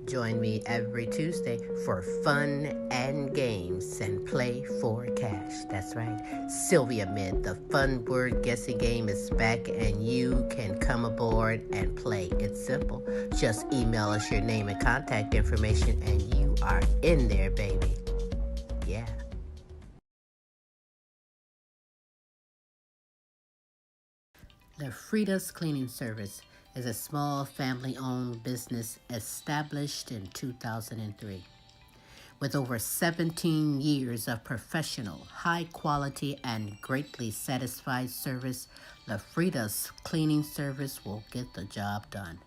Join me every Tuesday for fun and games and play for cash. That's right. Sylvia Mid, the fun word guessing game is back and you can come aboard and play. It's simple. Just email us your name and contact information and you are in there, baby. Yeah. The Frida's Cleaning Service is a small family-owned business established in 2003. With over 17 years of professional, high-quality, and greatly satisfied service, the Frida's Cleaning Service will get the job done.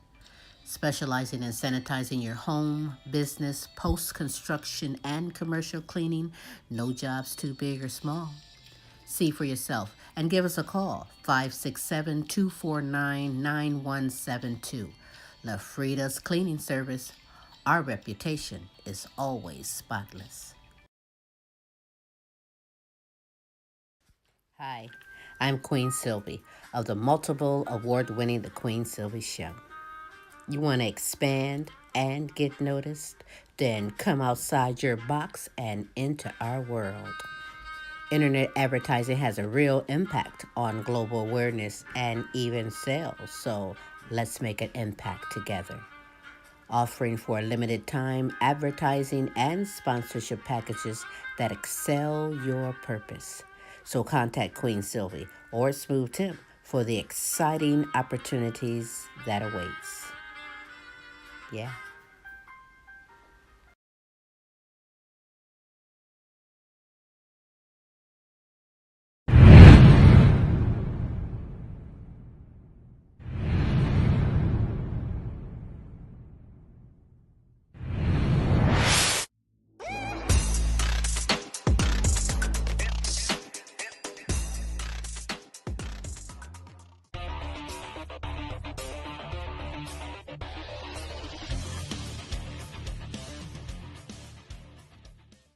Specializing in sanitizing your home, business, post-construction, and commercial cleaning, no job's too big or small. See for yourself and give us a call, 567-249-9172. La Frida's Cleaning Service. Our reputation is always spotless. Hi, I'm Queen Silvy of the multiple award-winning The Queen Silvy Show. You want to expand and get noticed? Then come outside your box and into our world. Internet advertising has a real impact on global awareness and even sales, so let's make an impact together. Offering for a limited time advertising and sponsorship packages that excel your purpose. So contact Queen Silvy or Smooth Tim for the exciting opportunities that awaits. Yeah.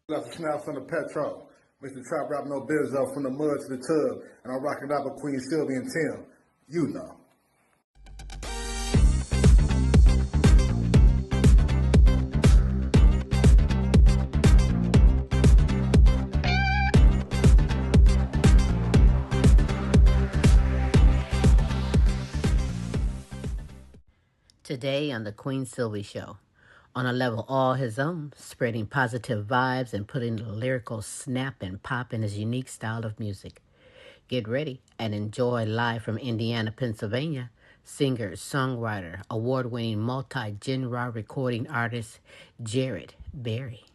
That's a snap from the petrol. Mr. Trap Rap No Biz up from the mud to the tub. And I'm rocking out with Queen Silvy and Tim. You know. Today on the Queen Silvy Show. On a level all his own, spreading positive vibes and putting the lyrical snap and pop in his unique style of music. Get ready and enjoy live from Indiana, Pennsylvania, singer, songwriter, award-winning multi-genre recording artist, Jarrod Barry.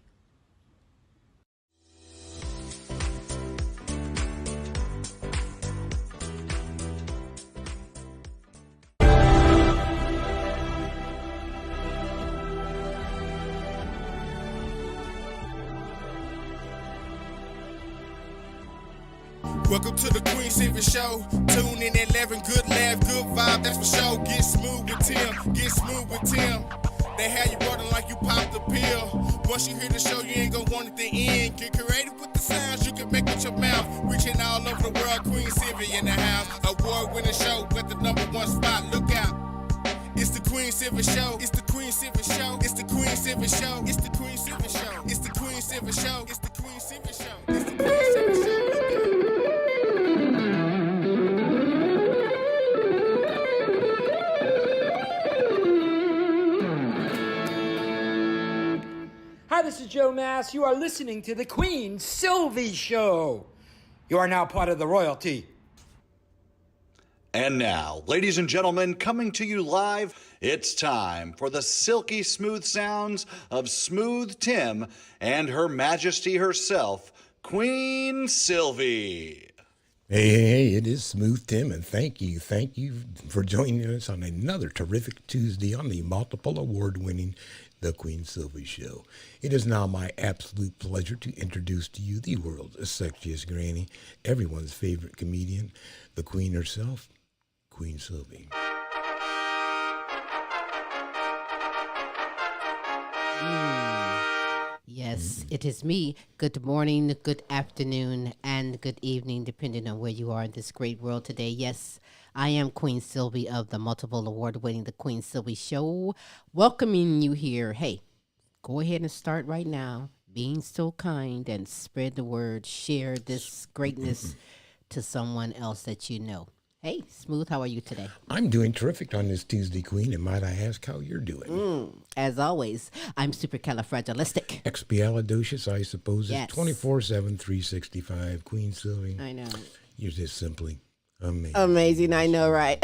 Welcome to the Queen Silvy Show. Tune in at 11, good laugh, good vibe, that's for sure. Get smooth with Tim, get smooth with Tim. They have you running like you popped the pill. Once you hear the show, you ain't gonna want it to end. Get creative with the sounds you can make with your mouth. Reaching all over the world, Queen Silvy in the house. Award-winning show with the #1 spot, look out. It's the Queen Silvy Show, it's the Queen Silvy Show, it's the Queen Silvy Show, it's the Queen Silvy Show, it's the Queen Silvy Show, it's the Queen Silvy Show, it's the Queen Silvy Show. Hi, this is Joe Mass. You are listening to the Queen Silvy Show. You are now part of the royalty. And now, ladies and gentlemen, coming to you live, it's time for the silky smooth sounds of Smooth Tim and Her Majesty herself, Queen Silvy. Hey, it is Smooth Tim, and thank you for joining us on another terrific Tuesday on the multiple award-winning The Queen Silvy Show. It is now my absolute pleasure to introduce to you the world's sexiest granny, everyone's favorite comedian, the Queen herself, Queen Silvy. Yes, it is me. Good morning, good afternoon, and good evening, depending on where you are in this great world today. Yes, I am Queen Silvy of the multiple award-winning The Queen Silvy Show, welcoming you here. Hey, go ahead and start right now, being so kind and spread the word. Share this greatness to someone else that you know. Hey, Smooth, how are you today? I'm doing terrific on this Tuesday, Queen, and might I ask how you're doing? As always, I'm supercalifragilistic. Expialidocious, I suppose, Yes. is 24/7, 365. Queen Sylvie, I know. you're just simply amazing. Amazing, I know, right?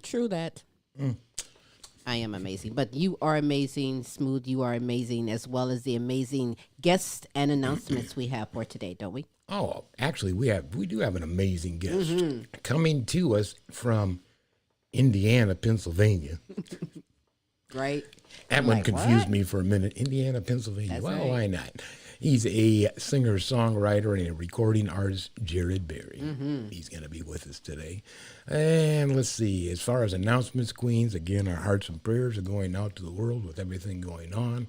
True that. I am amazing, but you are amazing, Smooth. You are amazing, as well as the amazing guests and announcements we have for today, don't we? Oh, actually, we do have an amazing guest coming to us from Indiana, Pennsylvania. Right? That I'm one like, confused what? me for a minute. Indiana, Pennsylvania. That's Well, right. why not? He's a singer, songwriter, and a recording artist, Jarrod Barry. He's going to be with us today. And let's see, as far as announcements, Queens, again, our hearts and prayers are going out to the world with everything going on.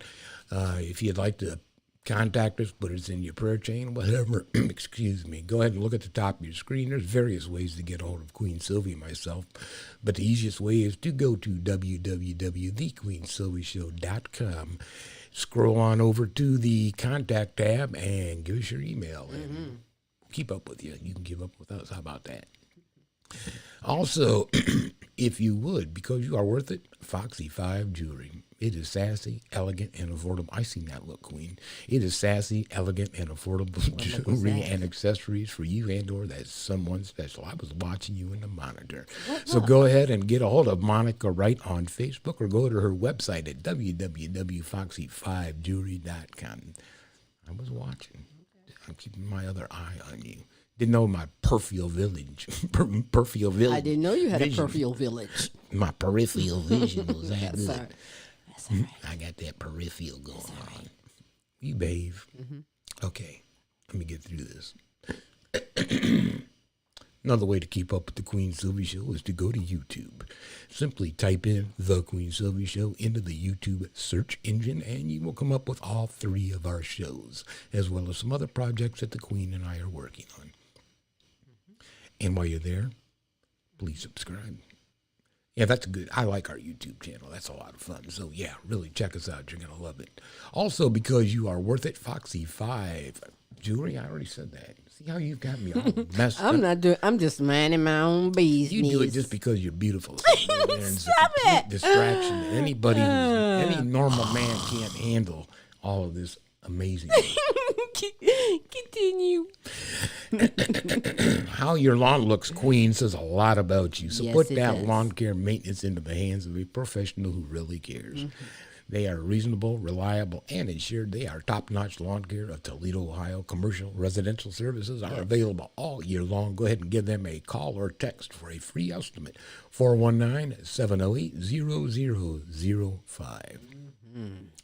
If you'd like to contact us, put us in your prayer chain, whatever, excuse me, go ahead and look at the top of your screen. There's various ways to get a hold of Queen Silvy and myself, but the easiest way is to go to www.thequeensylvyshow.com, scroll on over to the contact tab, and give us your email, and we'll keep up with you. You can give up with us. How about that? Also, if you would, because you are worth it, Foxy 5 Jewelry. It is sassy, elegant, and affordable. I seen that look, Queen. It is sassy, elegant, and affordable jewelry and accessories for you and or that's someone special. I was watching you in the monitor. So go ahead and get a hold of Monica Wright on Facebook or go to her website at www.foxy5jewelry.com. I was watching. I'm keeping my other eye on you. Didn't know my peripheral village. Peripheral village. I didn't know you had vision. a peripheral village. My peripheral vision was that That's good. all right. That's all right. I got that peripheral going on. You behave. Okay, let me get through this. Another way to keep up with the Queen Silvy Show is to go to YouTube. Simply type in The Queen Silvy Show into the YouTube search engine, and you will come up with all three of our shows, as well as some other projects that the Queen and I are working on. And while you're there, please subscribe. Yeah, that's good. I like our YouTube channel. That's a lot of fun. So, yeah, really check us out. You're going to love it. Also, because you are worth it, Foxy 5 Jewelry. I already said that. See how you've got me all messed up? I'm not doing. I'm just minding my own business. You do it just because you're beautiful. So there's a Stop complete it. distraction. Anybody, any normal man can't handle all of this amazing. Continue. How your lawn looks, Queen, says a lot about you. So Yes, put it that does. lawn care maintenance into the hands of a professional who really cares. They are reasonable, reliable, and insured. They are top-notch lawn care of Toledo, Ohio. Commercial, residential services are available all year long. Go ahead and give them a call or text for a free estimate. 419-708-0005.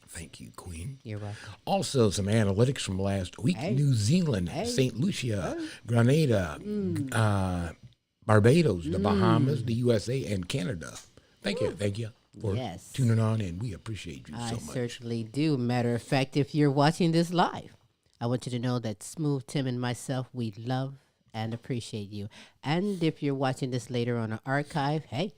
Thank you, Queen. You're welcome. Also, some analytics from last week. Hey. New Zealand, St. Lucia, Grenada, Barbados, the Bahamas, the USA, and Canada. Thank you for Yes. tuning on, and we appreciate you I so much. certainly do. Matter of fact, if you're watching this live, I want you to know that Smooth Tim and myself, we love and appreciate you. And if you're watching this later on an archive, hey,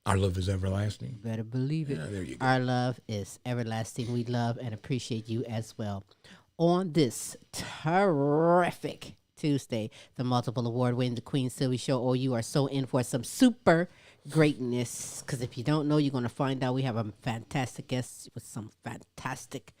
Our love is everlasting. better believe it. Yeah, there you go. Our love is everlasting. We love and appreciate you as well. On this terrific Tuesday, the multiple award winning The Queen Silvy Show. Oh, you are so in for some super greatness. Because if you don't know, you're going to find out we have a fantastic guest with some fantastic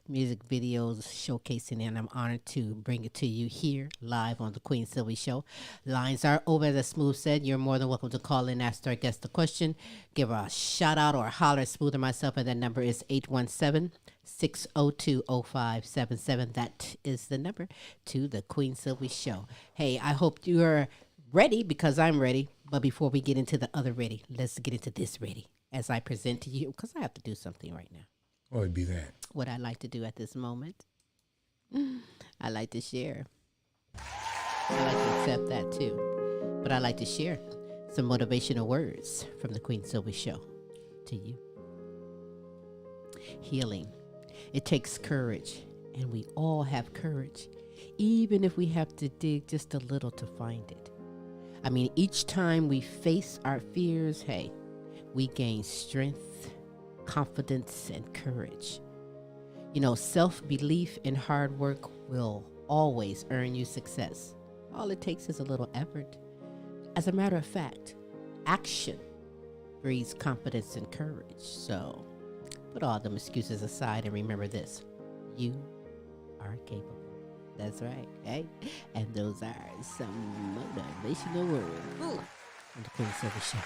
music videos showcasing, and I'm honored to bring it to you here live on the Queen Silvy Show. Lines are open, as Smooth said. You're more than welcome to call in, ask our guest a question, give her a shout out or holler at Smooth or myself, and that number is 817-602-0577. That is the number to the Queen Silvy Show. Hey, I hope you're ready because I'm ready. But before we get into the other ready, let's get into this ready as I present to you, because I have to do something right now. What would be that? What I like to do at this moment, I like to share. I like to accept that too. But I like to share some motivational words from the Queen Silvy Show to you. Healing It takes courage, and we all have courage, even if we have to dig just a little to find it. I mean, each time we face our fears, hey, we gain strength, confidence, and courage. You know, self-belief and hard work will always earn you success. All it takes is a little effort. As a matter of fact, action breeds confidence and courage. So put all them excuses aside and remember this. You are capable. That's right, hey? And those are some motivational words on the Queen Silvy Show.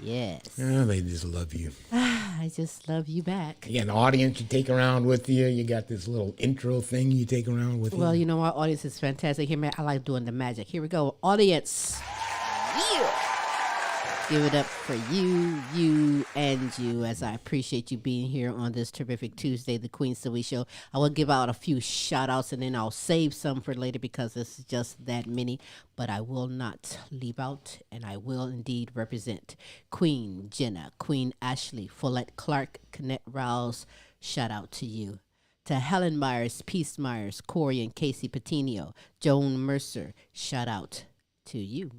Yes. Oh, they just love you. I just love you back. You got an audience you take around with you. You got this little intro thing you take around with you. Well, you know, our audience is fantastic. Here, man, I like doing the magic. Here we go. Audience. Yeah. Give it up for you, and you, as I appreciate you being here on this terrific Tuesday, the Queen Silvy Show. I will give out a few shout-outs, and then I'll save some for later because it's just that many. But I will not leave out, and I will indeed represent Queen Jenna, Queen Ashley, Follette Clark, Connect Rouse. Shout-out to you. To Helen Myers, Peace Myers, Corey and Casey Patino, Joan Mercer. Shout-out to you.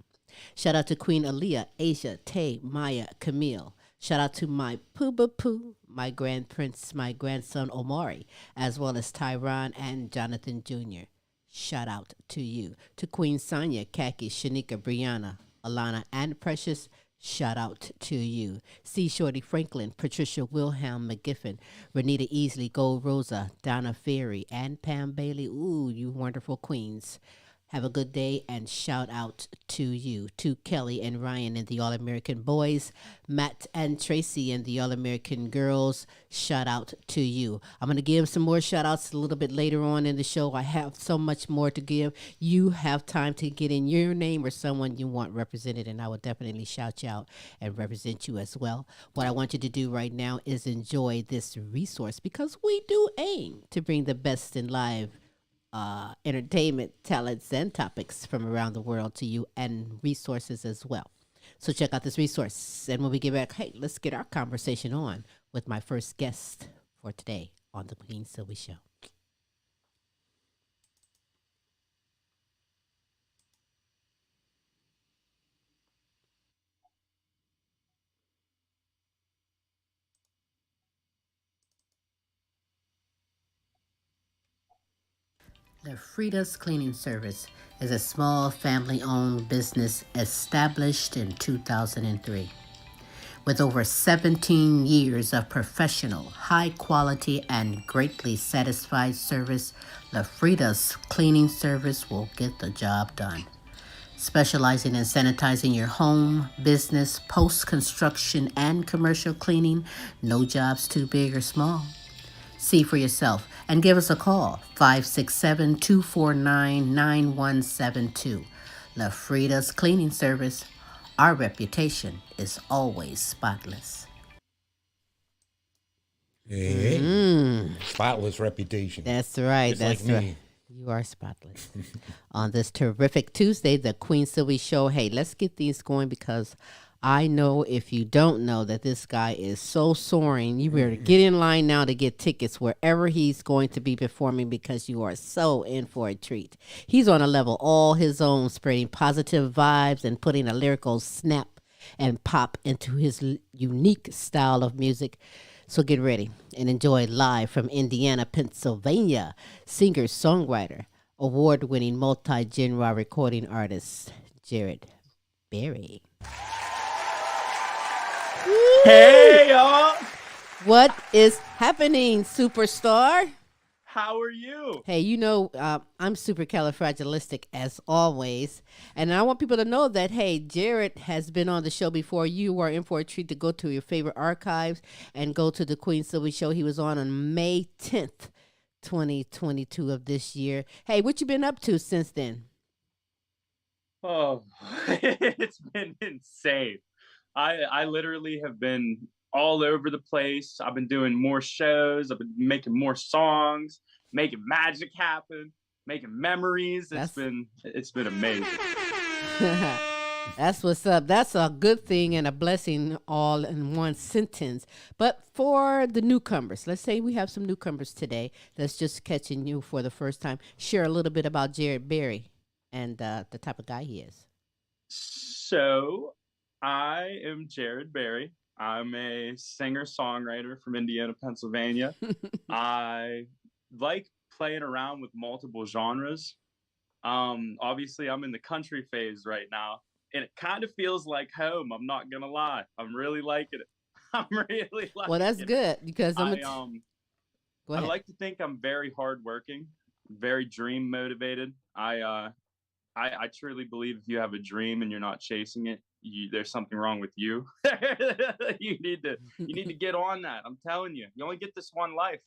Shout out to Queen Aaliyah, Asia, Tay, Maya, Camille. Shout out to my Pooh, my grand prince, my grandson Omari, as well as Tyron and Jonathan Jr. Shout out to you. To Queen Sonia, Kaki, Shanika, Brianna, Alana, and Precious. Shout out to you. C. Shorty Franklin, Patricia Wilhelm McGiffin, Renita Easley, Gold Rosa, Donna Ferry, and Pam Bailey. Ooh, you wonderful queens. Have a good day, and shout out to you, to Kelly and Ryan and the All-American Boys, Matt and Tracy and the All-American Girls. Shout out to you. I'm going to give some more shout outs a little bit later on in the show. I have so much more to give. You have time to get in your name or someone you want represented, and I will definitely shout you out and represent you as well. What I want you to do right now is enjoy this resource, because we do aim to bring the best in live entertainment, talents, and topics from around the world to you, and resources as well. So check out this resource, and when we get back, hey, let's get our conversation on with my first guest for today on the Queen Silvy Show. The Frida's Cleaning Service is a small family-owned business established in 2003. With over 17 years of professional, high-quality, and greatly satisfied service, the Frida's Cleaning Service will get the job done. Specializing in sanitizing your home, business, post-construction, and commercial cleaning, no job's too big or small. See for yourself and give us a call, 567-249-9172. La Frida's Cleaning Service. Our reputation is always spotless. Hey, spotless reputation. That's right. Just That's like right. me. You are spotless. On this terrific Tuesday, the Queen Silvy Show. Hey, let's get these going, because I know if you don't know that this guy is so soaring, you better get in line now to get tickets wherever he's going to be performing, because you are so in for a treat. He's on a level all his own, spreading positive vibes and putting a lyrical snap and pop into his unique style of music. So get ready and enjoy live from Indiana, Pennsylvania, singer, songwriter, award-winning multi-genre recording artist, Jarrod Barry. Hey, y'all. What is happening, superstar? How are you? Hey, you know, I'm supercalifragilistic as always. And I want people to know that, hey, Jarrod has been on the show before. You are in for a treat to go to your favorite archives and go to the Queen Silvy Show. He was on May 10th, 2022 of this year. Hey, what you been up to since then? Oh, it's been insane. I literally have been all over the place. I've been doing more shows. I've been making more songs, making magic happen, making memories. It's been amazing. That's what's up. That's a good thing and a blessing all in one sentence. But for the newcomers, let's say we have some newcomers today that's just catching you for the first time. Share a little bit about Jarrod Barry and the type of guy he is. So, I am Jarrod Barry. I'm a singer songwriter from Indiana, Pennsylvania. I like playing around with multiple genres. Obviously, I'm in the country phase right now, and it kind of feels like home. I'm not gonna lie. I'm really liking it. I'm really liking Well, that's it. good because I go I ahead. like to think I'm very hardworking, very dream motivated. I truly believe if you have a dream and you're not chasing it, there's something wrong with you. You need to get on that. I'm telling you, you only get this one life.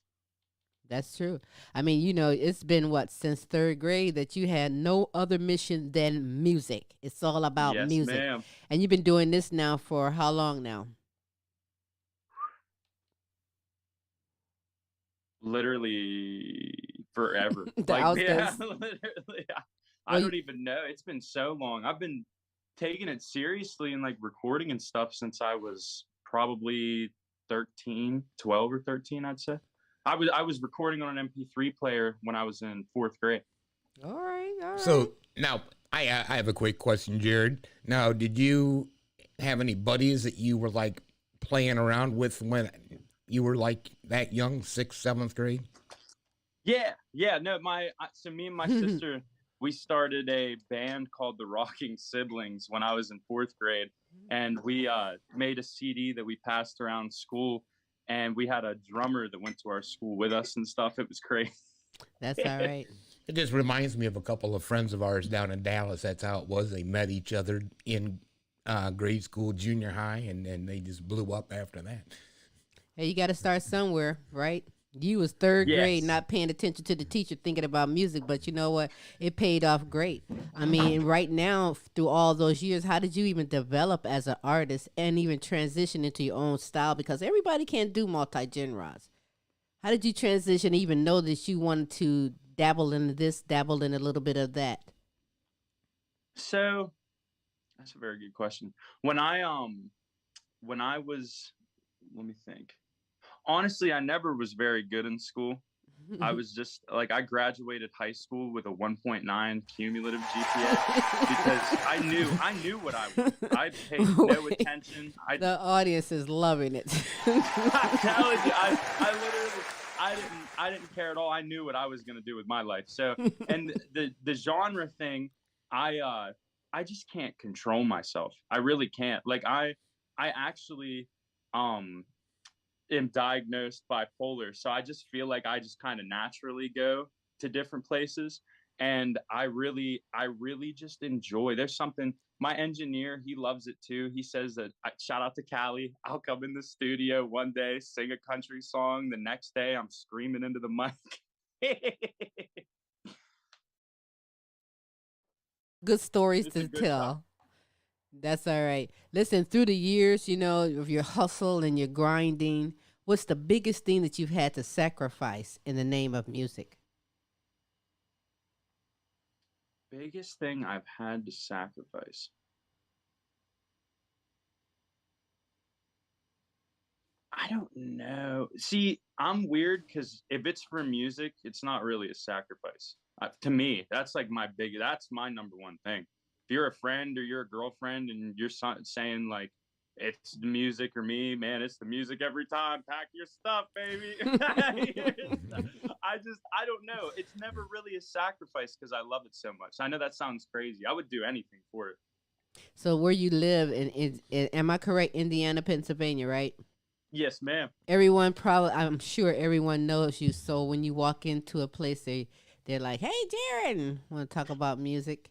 That's true. I mean, it's been what since third grade that you had no other mission than music. It's all about Yes, music, ma'am. and you've been doing this now for how long now? Literally forever. The Like, yeah, Oscars. literally. I Well, don't even know. It's been so long. I've been taking it seriously and like recording and stuff since I was probably 13, 12 or 13, I'd say. I was recording on an MP3 player when I was in fourth grade. all right, all right. So now I have a quick question, Jarrod. Now, did you have any buddies that you were like playing around with when you were like that young, sixth, seventh grade? Yeah. No, so me and my sister, we started a band called the Rocking Siblings when I was in fourth grade, and we made a CD that we passed around school, and we had a drummer that went to our school with us and stuff. It was crazy. That's all right. It just reminds me of a couple of friends of ours down in Dallas. That's how it was. They met each other in grade school, junior high, and then they just blew up after that. Hey, you got to start somewhere, right? You was third grade, Yes. not paying attention to the teacher, thinking about music, but you know what? It paid off great. I mean, right now, through all those years, how did you even develop as an artist and even transition into your own style? Because everybody can't do multi-genres. How did you transition, even know that you wanted to dabble in this, dabble in a little bit of that? So that's a very good question. When I was, let me think. Honestly, I never was very good in school. I was just like, I graduated high school with a 1.9 cumulative GPA because I knew what I was. I paid no Wait. attention. The audience is loving it. I'm telling you, I literally, I didn't care at all. I knew what I was gonna do with my life. So, and the genre thing, I just can't control myself. I really can't. Like I actually am diagnosed bipolar, so I just feel like I just kind of naturally go to different places, and I really just enjoy. There's something. My engineer, he loves it too. He says that shout out to Callie. I'll come in the studio one day, sing a country song. The next day, I'm screaming into the mic. Good stories It's a to good time. tell. That's all right. Listen, through the years, of your hustle and your grinding, what's the biggest thing that you've had to sacrifice in the name of music? Biggest thing I've had to sacrifice. I don't know. See, I'm weird because if it's for music, it's not really a sacrifice. To me, that's my number one thing. If you're a friend or you're a girlfriend and you're saying like, it's the music or me, man, it's the music every time. Pack your stuff, baby. I don't know. It's never really a sacrifice because I love it so much. I know that sounds crazy. I would do anything for it. So, where you live, am I correct? Indiana, Pennsylvania, right? Yes, ma'am. I'm sure everyone knows you. So, when you walk into a place, they're like, "Hey, Jarrod, want to talk about music?"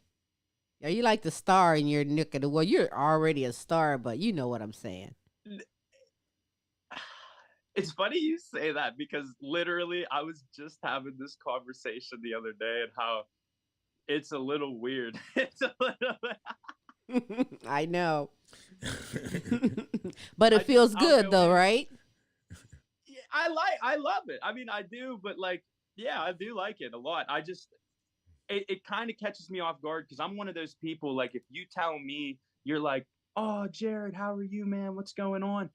Are you like the star in your neck of the well? You're already a star, but you know what I'm saying. It's funny you say that because literally I was just having this conversation the other day and how it's a little weird. It's a little. I know, but it feels good though, right? Yeah, I love it. I mean, I do, but like, yeah, I do like it a lot. It kind of catches me off guard because I'm one of those people. Like, if you tell me you're like, oh, Jarrod, how are you, man? What's going on?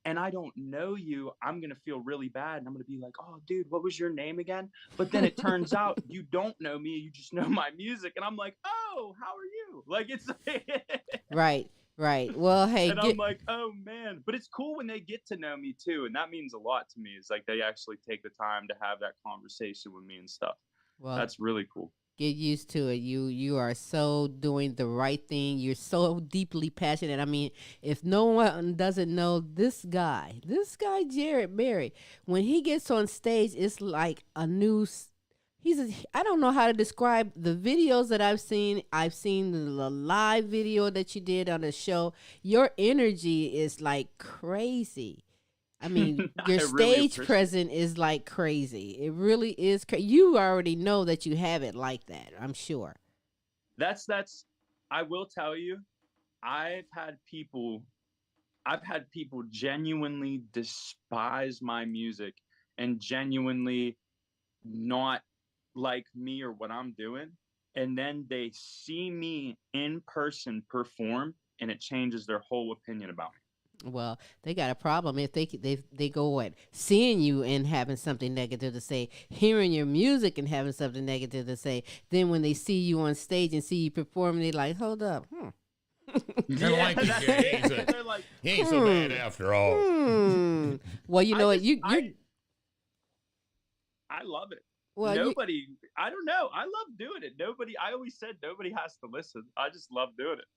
And I don't know you, I'm going to feel really bad. And I'm going to be like, oh, dude, what was your name again? But then it turns out you don't know me. You just know my music. And I'm like, oh, how are you? Like, it's Right, right. Well, hey, and I'm like, oh, man. But it's cool when they get to know me, too. And that means a lot to me. It's like they actually take the time to have that conversation with me and stuff. well, That's really cool. get used to it. You are so doing the right thing. You're so deeply passionate. I mean, if no one doesn't know this guy Jarrod Barry, when he gets on stage, it's like a new. I don't know how to describe the videos that I've seen. I've seen the live video that you did on the show. Your energy is like crazy. I mean, your stage presence is like crazy. It really is. You already know that you have it like that, I'm sure. That's. I will tell you, I've had people genuinely despise my music and genuinely not like me or what I'm doing. And then they see me in person perform and it changes their whole opinion about me. Well, they got a problem if they go at seeing you and having something negative to say, hearing your music and having something negative to say. Then when they see you on stage and see you performing, they like, hold up, Like he ain't so bad after all. Well, you know what, I love it. Well, I don't know. I love doing it. I always said nobody has to listen. I just love doing it.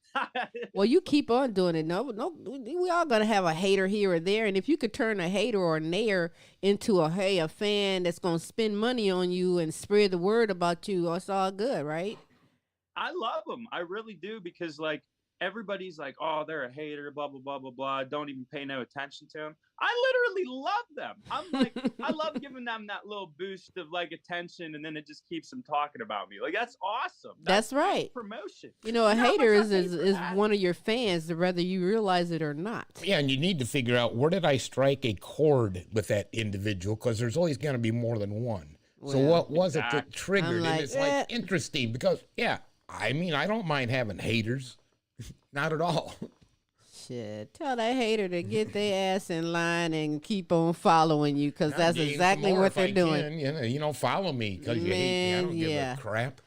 Well, you keep on doing it. No, we all gonna have a hater here or there, and if you could turn a hater or a nayer into a fan that's gonna spend money on you and spread the word about you, it's all good, right? I love them. I really do, because like everybody's like, oh, they're a hater, blah blah blah blah blah. Don't even pay no attention to them. I literally love them. I'm like, I love giving them that little boost of like attention, and then it just keeps them talking about me. Like, that's awesome. That's right. Promotion. You know, a hater is one of your fans, whether you realize it or not. Yeah, and you need to figure out, where did I strike a chord with that individual? Because there's always going to be more than one. So what was it that triggered? And it's like interesting because, I mean, I don't mind having haters. Not at all. Shit, tell that hater to get their ass in line and keep on following you, because that's exactly what they're doing. You know, follow me because you hate me. I don't give a crap.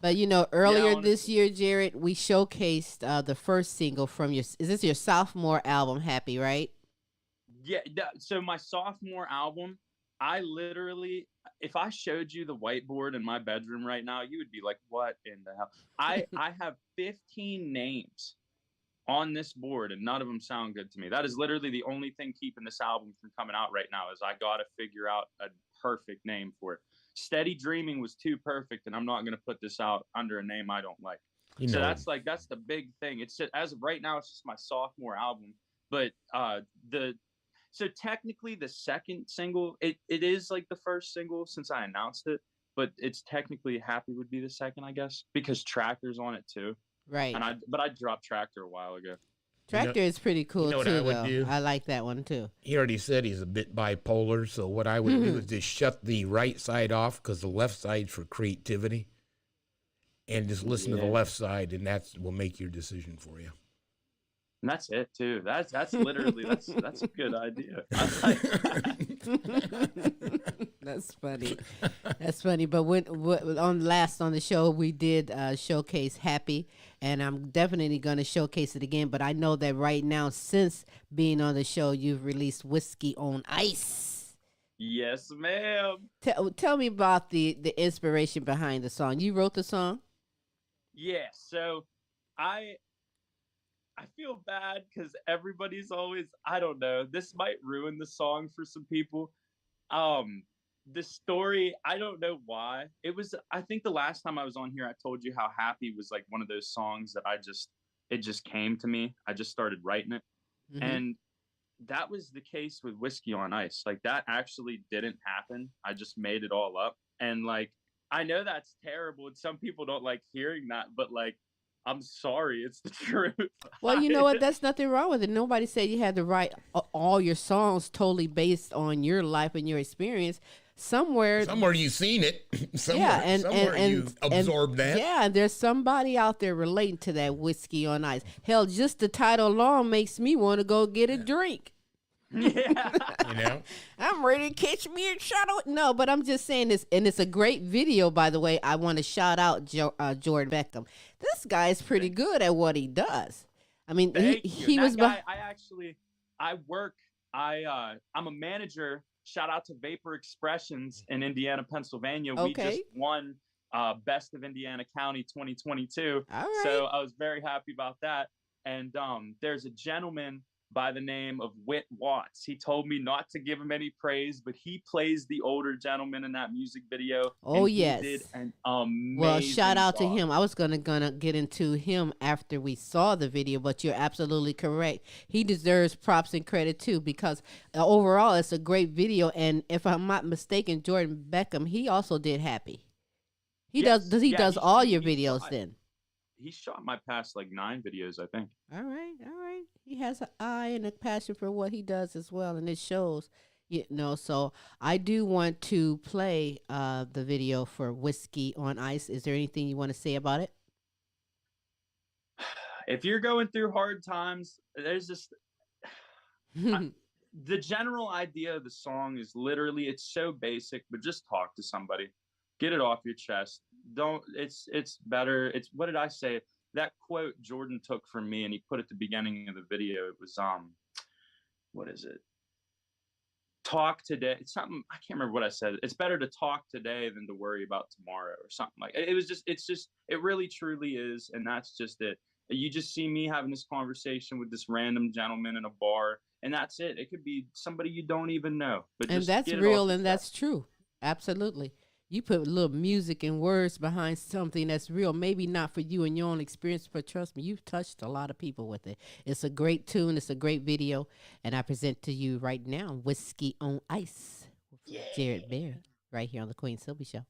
But you know, earlier this year, Jarrod, we showcased the first single from is this your sophomore album, Happy, right? Yeah. So my sophomore album, I literally, if I showed you the whiteboard in my bedroom right now, you would be like, what in the hell? I have 15 names on this board, and none of them sound good to me. That is literally the only thing keeping this album from coming out right now, is I got to figure out a perfect name for it. Steady Dreaming was too perfect, and I'm not going to put this out under a name I don't like. So that's the big thing. It's just, as of right now, it's just my sophomore album. But so technically the second single, it is like the first single since I announced it, but it's technically Happy would be the second, I guess, because Tractor's on it too. Right. But I dropped Tractor a while ago. Tractor is pretty cool too, what I would do? I like that one too. He already said he's a bit bipolar, so what I would do is just shut the right side off, because the left side's for creativity, and just listen to the left side, and that will make your decision for you. And that's it too. That's literally that's a good idea. I like that. That's funny. That's funny. But when on the show we did showcase Happy, and I'm definitely going to showcase it again. But I know that right now, since being on the show, you've released Whiskey on Ice. Yes, ma'am. Tell me about the inspiration behind the song. You wrote the song? Yeah. So I feel bad because everybody's always, I don't know, this might ruin the song for some people. The story, I don't know why. I think the last time I was on here, I told you how Happy was like one of those songs that it just came to me. I just started writing it. Mm-hmm. And that was the case with Whiskey on Ice. Like, that actually didn't happen. I just made it all up. And like, I know that's terrible, and some people don't like hearing that, but like, I'm sorry, it's the truth. Well, you know what? That's nothing wrong with it. Nobody said you had to write all your songs totally based on your life and your experience. somewhere you've seen it. somewhere, yeah, and you've absorbed that. Yeah, there's somebody out there relating to that whiskey on ice. Hell, just the title alone makes me want to go get a drink. Yeah. You know, I'm ready to catch me a shot of no, but I'm just saying this, and it's a great video, by the way. I want to shout out Jordan Beckham. This guy is pretty good at what he does. I mean, he was. Guy, I'm a manager. Shout out to Vapor Expressions in Indiana, Pennsylvania. Okay. We just won Best of Indiana County 2022. All right. So I was very happy about that. And there's a gentleman by the name of Whit Watts. He told me not to give him any praise, but he plays the older gentleman in that music video. Oh, and yes. He did an amazing Well, shout out to job. him. I was gonna get into him after we saw the video, but you're absolutely correct. He deserves props and credit too, because overall it's a great video. And if I'm not mistaken, Jordan Beckham, he also did Happy. He does all your videos then. He shot my past like 9 videos, I think. All right. He has an eye and a passion for what he does as well, and it shows. So I do want to play the video for Whiskey on Ice. Is there anything you want to say about it? If you're going through hard times, there's just the general idea of the song is literally, it's so basic, but just talk to somebody, get it off your chest. It's better. What did I say? That quote Jordan took from me and he put at the beginning of the video. It was, what is it? Talk today. It's something, I can't remember what I said. It's better to talk today than to worry about tomorrow or something like it. It really truly is. And that's just it. You just see me having this conversation with this random gentleman in a bar, and that's it. It could be somebody you don't even know. But and that's real and that's true. Absolutely. You put a little music and words behind something that's real, maybe not for you and your own experience, but trust me, you've touched a lot of people with it. It's a great tune. It's a great video. And I present to you right now, Whiskey on Ice with Jarrod Barry, right here on the Queen Silvy Show.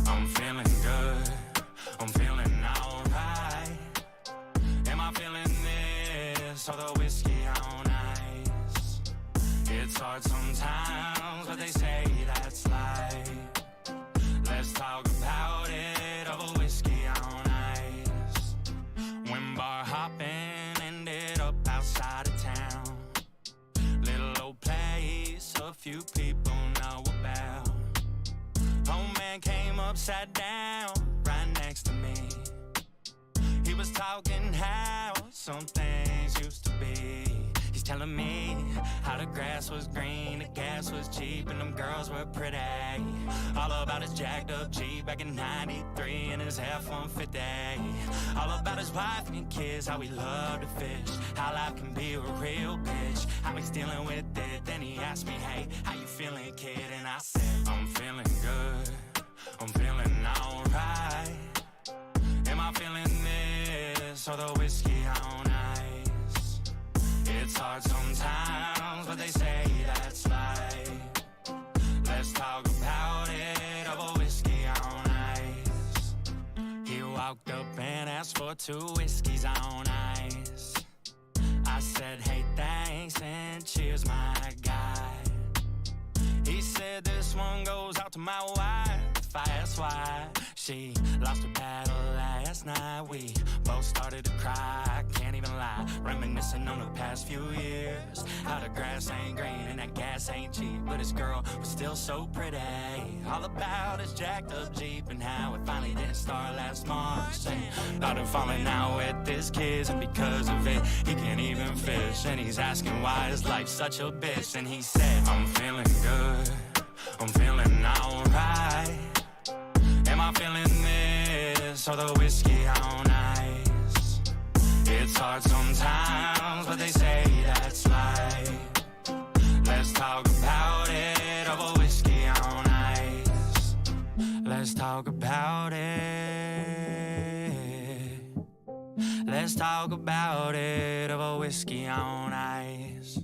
I'm feeling good, I'm feeling alright. Am I feeling this or the whiskey on ice? It's hard sometimes, but they say that's life. Let's talk about it over whiskey on ice. When bar hopping ended up outside of town. Little old place a few people know about. Old man came up, sat down right next to me. He was talking how some things used to be. He's telling me how the grass was green, the gas was cheap, and them girls were pretty. All about his jacked up Jeep back in '93 and his F-150. All about his wife and kids, how he loved to fish, how life can be a real bitch, how he's dealing with it. Then he asked me, hey, how you feeling, kid? And I said, I'm feeling good, I'm feeling alright. Am I feeling this or the whiskey on ice? It's hard sometimes, but they say that's life. Let's talk about it over whiskey on ice. He walked up and asked for 2 whiskeys on ice. I said, hey, thanks and cheers, my guy. He said, this one goes out to my wife. I asked why. She lost her battle last night. We both started to cry, I can't even lie. Reminiscing on the past few years, how the grass ain't green and that gas ain't cheap, but his girl was still so pretty. All about his jacked up Jeep and how it finally didn't start last March. And started falling out with this kids, and because of it, he can't even fish. And he's asking why his life's such a bitch. And he said, I'm feeling good, I'm feeling alright. Am I feeling this or the whiskey on ice? It's hard sometimes, but they say that's life. let's talk about it. Let's talk about it over whiskey on ice.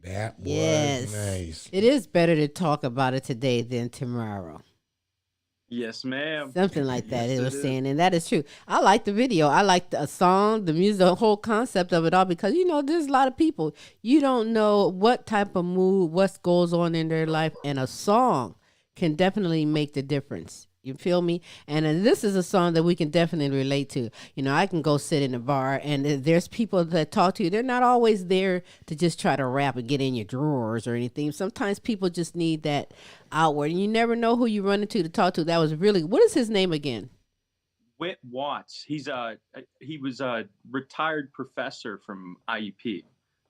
That was Yes. nice. It is better to talk about it today than tomorrow. Yes, ma'am. Something like that. Yes, It was it is. saying, and that is true. I like the video. I like the song, the music, the whole concept of it all, because there's a lot of people. You don't know what type of mood, what goes on in their life, and a song can definitely make the difference. You feel me? And this is a song that we can definitely relate to. I can go sit in a bar, and there's people that talk to you. They're not always there to just try to rap and get in your drawers or anything. Sometimes people just need that outward, and you never know who you run into to talk to. That was really, what is his name again? Whit Watts. He was a retired professor from IUP,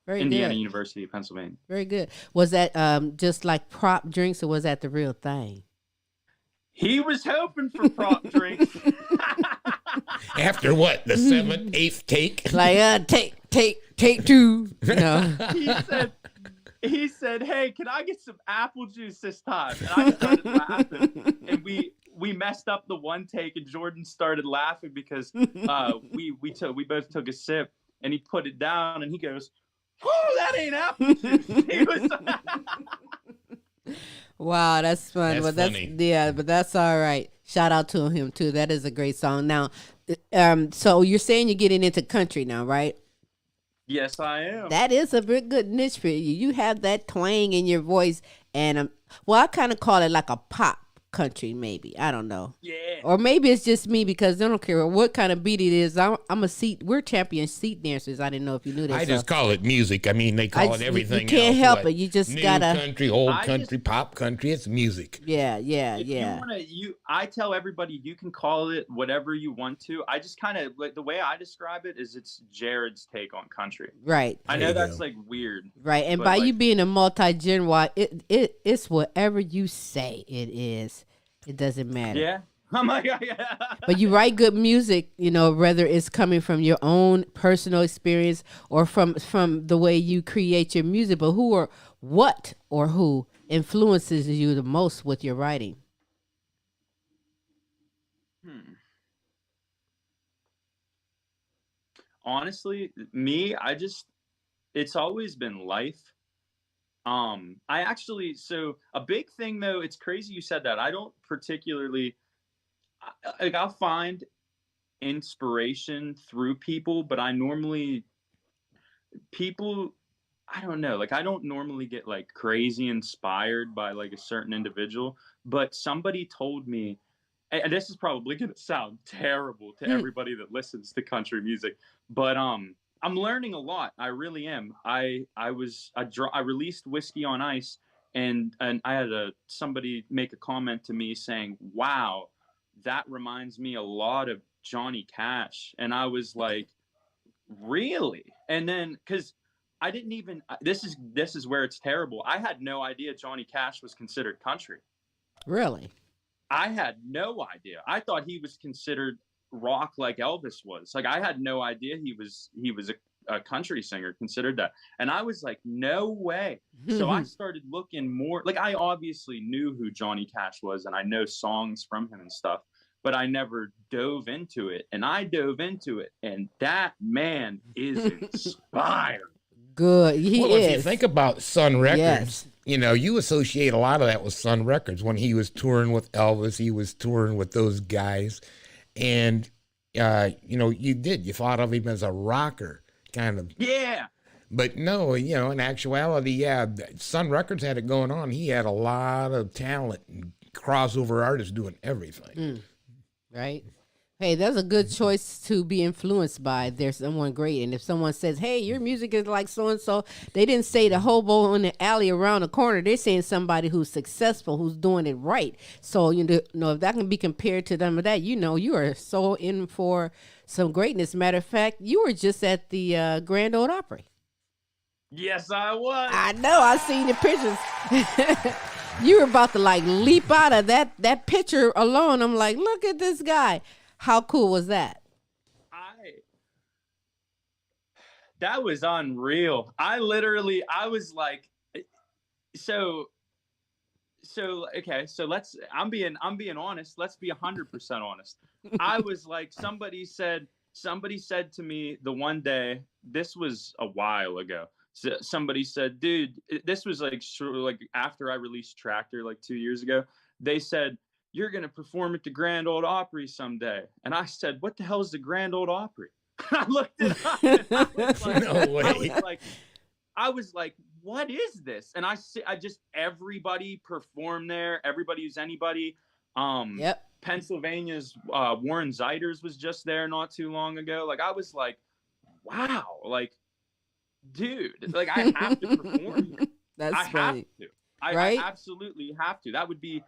Very Indiana good. University of Pennsylvania. Very good. Was that just like prop drinks, or was that the real thing? He was hoping for prop drinks. After what? The 7th, 8th take? Like, take two. He said, "Hey, can I get some apple juice this time?" And I started laughing, and we messed up the one take, and Jordan started laughing because we both took a sip, and he put it down, and he goes, "Whoa, that ain't apple juice." He was. Wow, that's fun. That's funny. But that's all right. Shout out to him too. That is a great song. Now, so you're saying you're getting into country now, right? Yes, I am. That is a very good niche for you. You have that twang in your voice, and I kind of call it like a pop country, maybe. I don't know. Yeah. Or maybe it's just me because I don't care what kind of beat it is. We're champion seat dancers. I didn't know if you knew that. I just call it music. I mean, they call it everything. You can't else. help What? it. You just New gotta. country, old country, pop country. It's music. Yeah. If you wanna, I tell everybody you can call it whatever you want to. I just kind of like the way I describe it is it's Jarrod's take on country. Right. I There know you that's go. like weird. Right. And but, by like, you being a multi-genre, it's whatever you say it is. It doesn't matter. Yeah. I'm like, yeah. But you write good music, whether it's coming from your own personal experience or from the way you create your music. But who influences you the most with your writing? Honestly, me, it's always been life. So a big thing though, it's crazy you said that. I don't particularly, like, I'll find inspiration through people, but I don't know, like I don't normally get like crazy inspired by like a certain individual, but somebody told me, and this is probably going to sound terrible to everybody that listens to country music, but I'm learning a lot. I really am. I released Whiskey on Ice, and I had somebody make a comment to me saying, "Wow, that reminds me a lot of Johnny Cash." And I was like, "Really?" And then because I didn't even this is where it's terrible. I had no idea Johnny Cash was considered country. Really? I had no idea. I thought he was considered rock like Elvis was. Like I had no idea he was a country singer considered that. And I was like, no way. So I started looking more, like I obviously knew who Johnny Cash was and I know songs from him and stuff, but I never dove into it. And I dove into it, and that man is inspired. Good. He is. If you think about Sun Records, Yes. You associate a lot of that with Sun Records. When he was touring with Elvis, he was touring with those guys. And, you thought of him as a rocker, kind of. Yeah. But no, in actuality, Sun Records had it going on. He had a lot of talent and crossover artists doing everything. Right? Hey, that's a good choice to be influenced by. There's someone great. And if someone says, hey, your music is like so-and-so, they didn't say the hobo in the alley around the corner. They're saying somebody who's successful, who's doing it right. So, if that can be compared to them of that, you are so in for some greatness. Matter of fact, you were just at the Grand Ole Opry. Yes, I was. I know. I seen the pictures. You were about to leap out of that picture alone. I'm like, look at this guy. How cool was that? That was unreal. I was like, so okay, so I'm being honest. Let's be 100% honest. I was like, somebody said to me the one day, this was a while ago. So somebody said, dude, this was like after I released Tractor like 2 years ago. They said, you're going to perform at the Grand Ole Opry someday. And I said, what the hell is the Grand Ole Opry? I looked it up. And No way. I was like, what is this? And I just, everybody performed there. Everybody who's anybody. Yep. Pennsylvania's Warren Zeiders was just there not too long ago. Like, I was like, wow, like, dude, like, I have to perform. That's funny. I absolutely have to. That would be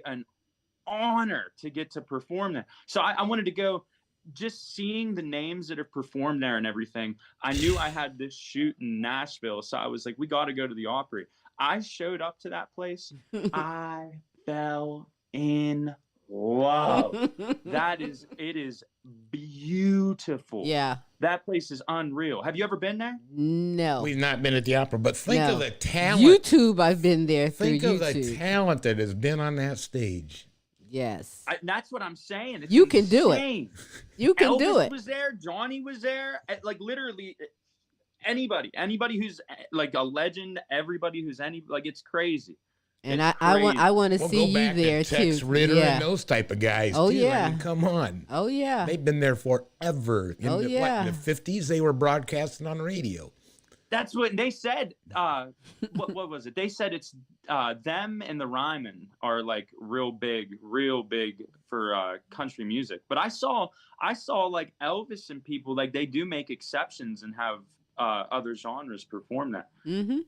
an honor to get to perform there. So I wanted to go. Just seeing the names that have performed there and everything, I knew I had this shoot in Nashville. So I was like, we got to go to the Opry. I showed up to that place. I fell in love. It is beautiful. Yeah. That place is unreal. Have you ever been there? No. We've not been at the opera, but think of the talent. YouTube, I've been there through Think of YouTube. the talent that has been on that stage. Yes. That's what I'm saying. It's you can do insane. it. You can Elvis do it. was there. Johnny was there. Like, literally anybody who's like a legend, everybody who's it's crazy. And I want to see you there to Tex too. Ritter Yeah. and those type of guys. Oh, too. yeah. I mean, come on. Oh yeah. They've been there forever. In Oh, yeah. in the 50s, they were broadcasting on radio. That's what they said. What was it? They said it's them and the Ryman are like real big for country music. But I saw like Elvis and people, like, they do make exceptions and have other genres perform that. Mm-hmm.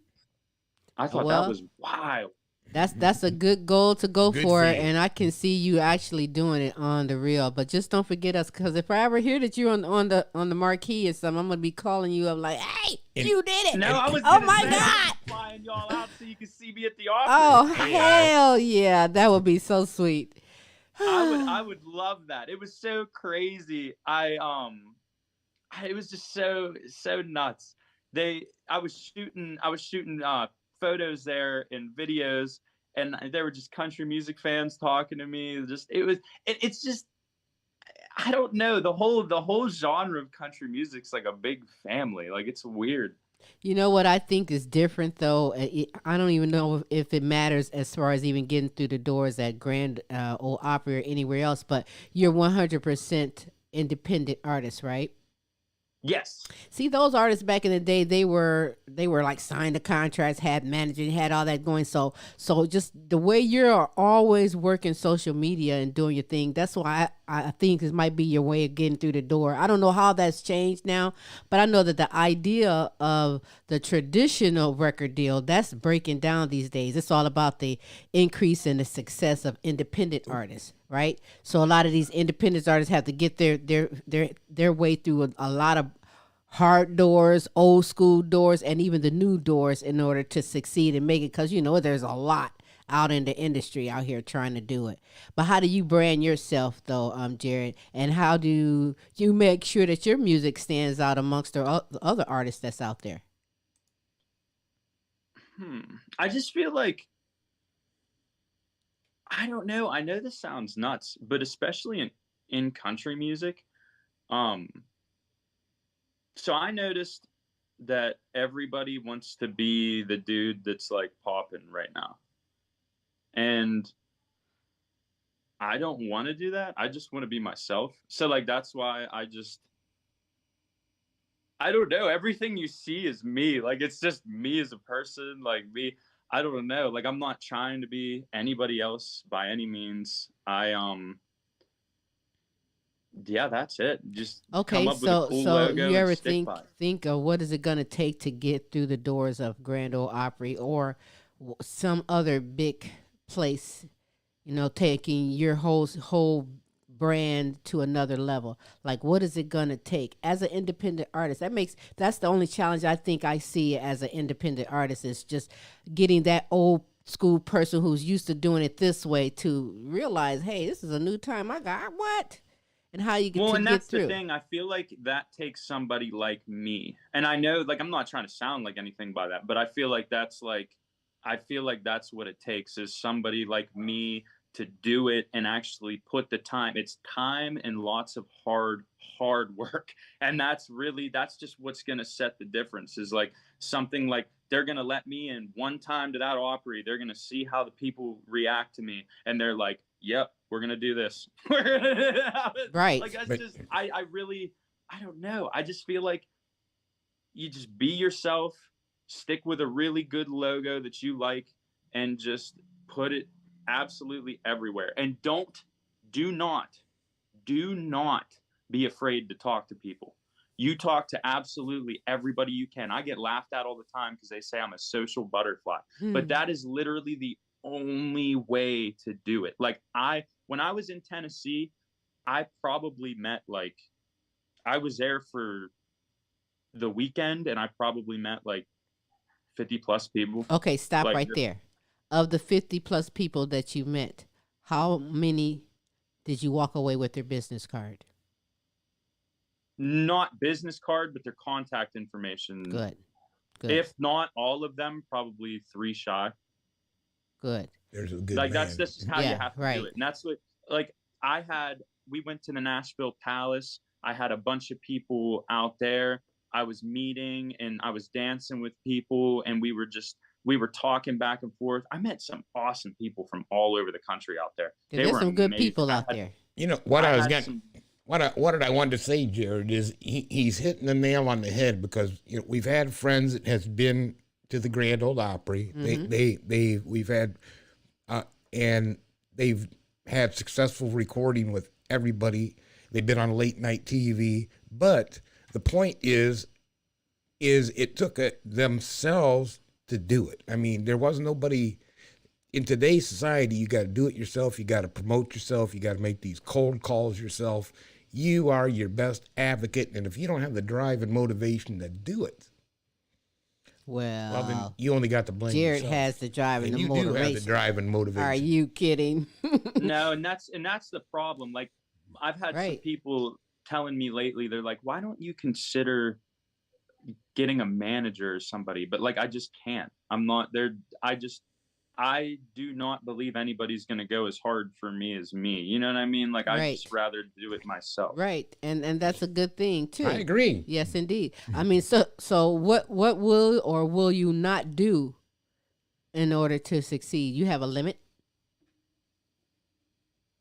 I thought that was wild. That's a good goal to go Good for, for you. and I can see you actually doing it on the real. But just don't forget us, because if I ever hear that you're on the marquee or something, I'm gonna be calling you up like, "Hey, you did it!" No, I was. Oh my God! Flying y'all out so you can see me at the Opry. Oh hell yeah, that would be so sweet. I would love that. It was so crazy. It was just so nuts. I was shooting photos there and videos, and there were just country music fans talking to me. It's just I don't know, the whole genre of country music's like a big family. Like, it's weird. You know what I think is different though? I don't even know if it matters as far as even getting through the doors at Grand Ole Opry or anywhere else. But you're 100% independent artist, right? Yes. See, those artists back in the day, they were like signed to contracts, had management, had all that going. So just the way you're always working social media and doing your thing, that's why I think this might be your way of getting through the door. I don't know how that's changed now, but I know that the idea of the traditional record deal, that's breaking down these days. It's all about the increase in the success of independent artists. Right, so a lot of these independent artists have to get their way through a lot of hard doors, old school doors, and even the new doors in order to succeed and make it. Because there's a lot out in the industry out here trying to do it. But how do you brand yourself though, Jarrod? And how do you make sure that your music stands out amongst the other artists that's out there? I just feel like, I don't know. I know this sounds nuts, but especially in country music. So I noticed that everybody wants to be the dude that's like popping right now. And I don't want to do that. I just want to be myself. So like, that's why I don't know. Everything you see is me. Like, it's just me as a person, like me. I don't know. Like, I'm not trying to be anybody else by any means. Yeah, that's it. Just okay. Come up with a cool logo you ever and stick by it. think of what is it going to take to get through the doors of Grand Ole Opry or some other big place? Taking your whole brand to another level. Like, what is it gonna take as an independent artist? That's the only challenge I think I see as an independent artist, is just getting that old school person who's used to doing it this way to realize, hey, this is a new time. I got what? and how you get Well, to and get that's the through. thing. I feel like that takes somebody like me. And I know, like, I'm not trying to sound like anything by that, but I feel like that's what it takes is somebody like me to do it and actually put the time. It's time and lots of hard work. And that's just what's going to set the difference is like something like they're going to let me in one time to that Opry. They're going to see how the people react to me. And they're like, yep, we're going to do this. We're going to have it. Right. Like, that's But- just, I really, I don't know. I just feel like you just be yourself, stick with a really good logo that you like, and just put it absolutely everywhere. And do not be afraid to talk to people. You talk to absolutely everybody you can. I get laughed at all the time because they say I'm a social butterfly, but that is literally the only way to do it. Like when I was in Tennessee, I probably met I was there for the weekend and I probably met like 50 plus people. Okay, stop Like, right there. Of the 50 plus people that you met, how many did you walk away with their business card? not business card, but their contact information. Good. If not all of them, probably 3 shy. Good. There's a good Like man. that's just how you have to right. do it. And that's what like we went to the Nashville Palace. I had a bunch of people out there. I was meeting and I was dancing with people and we were talking back and forth. I met some awesome people from all over the country out there. There's were some good amazing. people out there. You know what I was had getting. What did I want to say, Jarrod, is he's hitting the nail on the head because we've had friends that has been to the Grand Ole Opry. We've had and they've had successful recording with everybody. They've been on late night TV, but the point is it took themselves to do it. I mean, there was nobody in today's society. You got to do it yourself. You got to promote yourself. You got to make these cold calls yourself. You are your best advocate, and if you don't have the drive and motivation to do it, well then you only got to blame Jarrod yourself. has the drive and the you motivation. do have the drive and motivation. Are you kidding? No, and that's the problem. Like I've had some Right. people telling me lately, they're like, why don't you consider getting a manager or somebody? But like I just can't. I'm not there. I do not believe anybody's going to go as hard for me as me. You know what I mean? Like I just rather do it myself. Right. And that's a good thing too. I agree. Yes, indeed. I mean, so what will or will you not do in order to succeed? You have a limit?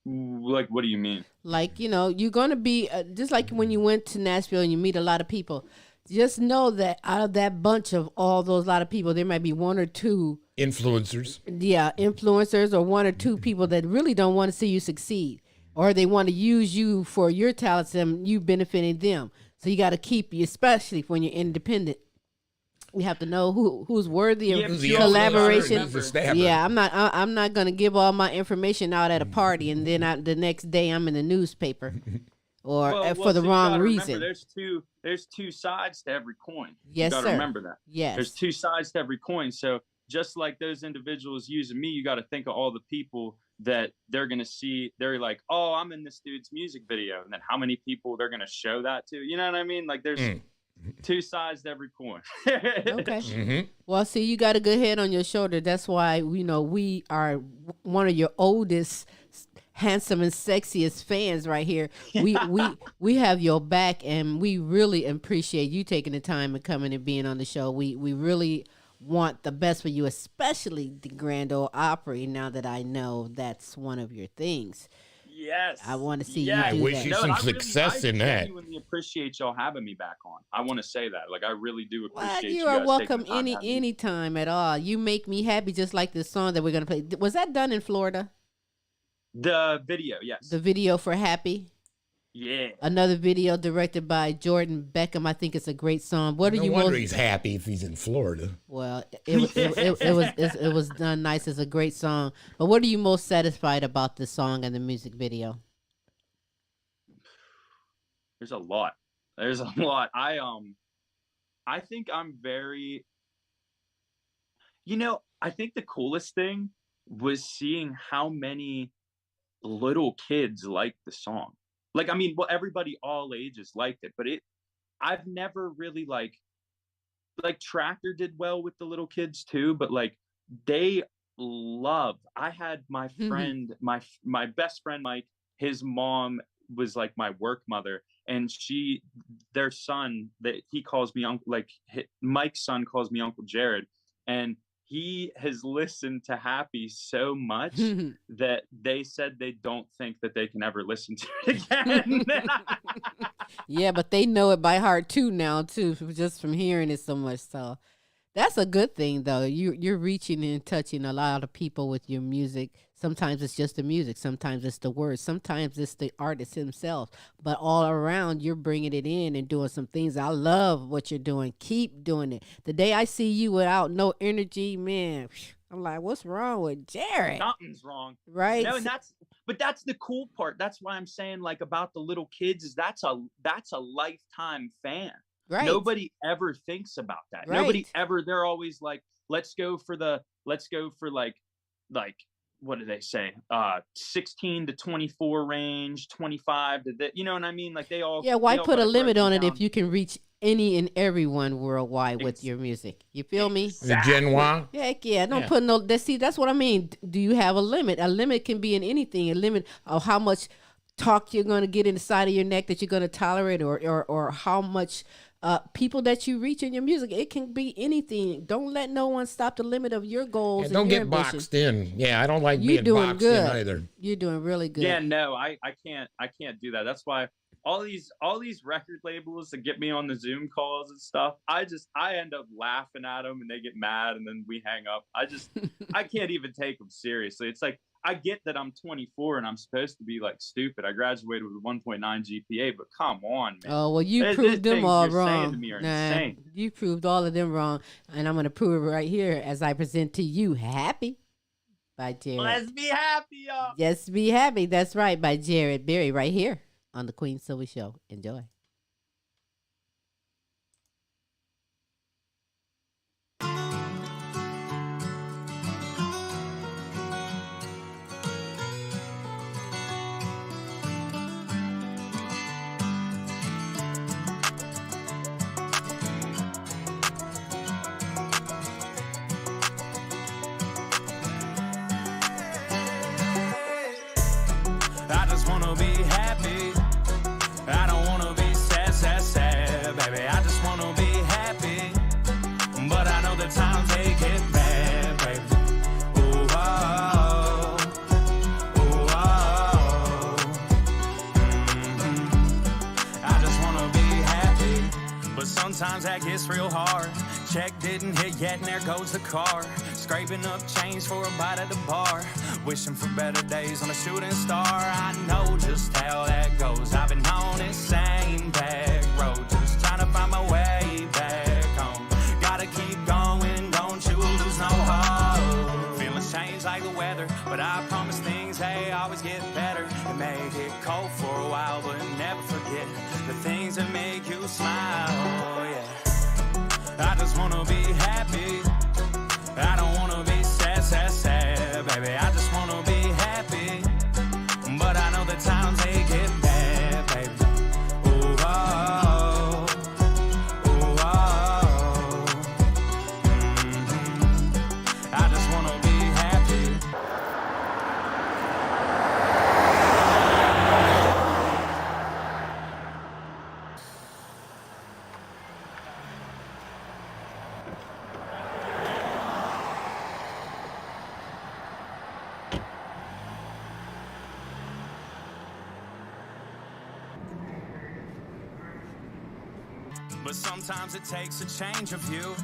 Like, what do you mean? Like, you're going to be just like when you went to Nashville and you meet a lot of people. Just know that out of that bunch of all those lot of people, there might be one or two Influencers. Yeah, influencers or one or two people that really don't want to see you succeed, or they want to use you for your talents and you benefiting them. So you got to keep you, especially when you're independent. You have to know who's worthy of but you also collaboration. gotta Who's the stabber. Yeah, I'm not gonna give all my information out at a party and then the next day I'm in the newspaper, or for the so you wrong gotta reason. Remember, there's two sides to every coin. Yes, you gotta sir. remember that. Yes. There's two sides to every coin. So just like those individuals using me, you got to think of all the people that they're going to see. They're like, oh, I'm in this dude's music video. And then how many people they're going to show that to? You know what I mean? Like there's two sides to every coin. Okay. Well, see, you got a good head on your shoulder. That's why, we are one of your oldest, handsome and sexiest fans right here. We have your back, and we really appreciate you taking the time and coming and being on the show. We really want the best for you, especially the Grand Ole Opry, now that I know that's one of your things. Yes. I want to see you I do wish that. you some success in that. I genuinely appreciate y'all having me back on. I want to say that. Like, I really do appreciate Well, you you are guys welcome taking the time to have me. anytime at all. You make me happy, just like this song that we're going to play. Was that done in Florida? The video, yes. The video for Happy? Yeah. Another video directed by Jordan Beckham. I think it's a great song. What are No you wonder most... he's happy if he's in Florida. Well, it was done nice. It's a great song. But what are you most satisfied about the song and the music video? There's a lot. I think I'm very, I think the coolest thing was seeing how many little kids like the song. like, I mean, well, everybody all ages liked it, but I've never really like Tractor did well with the little kids too, but like they love. I had my friend, my best friend Mike, his mom was like my work mother, and their son, that he calls me uncle, like Mike's son calls me Uncle Jarrod, and he has listened to Happy so much that they said they don't think that they can ever listen to it again. Yeah, but they know it by heart too now too, just from hearing it so much. So that's a good thing, though. You're reaching and touching a lot of people with your music. Sometimes it's just the music. Sometimes it's the words. Sometimes it's the artist himself. But all around, you're bringing it in and doing some things. I love what you're doing. Keep doing it. The day I see you without no energy, man, I'm like, what's wrong with Jarrod? Something's wrong. Right? No, but that's the cool part. That's why I'm saying, like, about the little kids, is that's a lifetime fan. Right. Nobody ever thinks about that. Right. Nobody ever. They're always like, let's go for like what do they say? 16 to 24 range, 25 to you know what I mean? Like they all. Yeah. Why put a limit on it down. if you can reach any and everyone worldwide with your music? You feel me? Exactly. The Gen Y? Heck yeah. Don't put no. That's what I mean. Do you have a limit? A limit can be in anything. A limit of how much talk you're going to get inside of your neck that you're going to tolerate, or how much people that you reach in your music. It can be anything. Don't let no one stop the limit of your goals. And don't get boxed in. Yeah, I don't like being boxed in either. You're doing really good. Yeah, no, I can't do that. That's why all these record labels that get me on the Zoom calls and stuff, I end up laughing at them and they get mad and then we hang up. I can't even take them seriously. It's like, I get that I'm 24 and I'm supposed to be like stupid. I graduated with a 1.9 GPA, but come on, man. Oh, well, you proved them all wrong. To me are insane. You proved all of them wrong, and I'm going to prove it right here as I present to you Happy by Jarrod. Let's be happy, y'all. Yes, be happy. That's right, by Jarrod Barry right here on the Queen Silvy Show. Enjoy. I just wanna be happy. I don't wanna be sad, sad, sad, baby. I just wanna be happy. But I know the times they get bad, baby. Ooh, oh, ooh, oh. I just wanna be happy. But sometimes that gets real hard. Check didn't hit yet and there goes the car. Scraping up change for a bite at the bar. Wishing for better days on a shooting star. I know just how that goes. I've been on this same back road, just trying to find my way back home. Gotta keep going, don't you lose no hope. Feelings change like the weather, but I promise things, they always get better. It may get cold for a while, but never forget the things that make you smile. Oh, yeah. I just wanna be happy. I don't wanna be sad, sad, sad, baby. I just wanna be happy. But I know the times they get bad, baby. Ooh, oh, ooh, oh. I just wanna be happy. But sometimes it takes a change of you,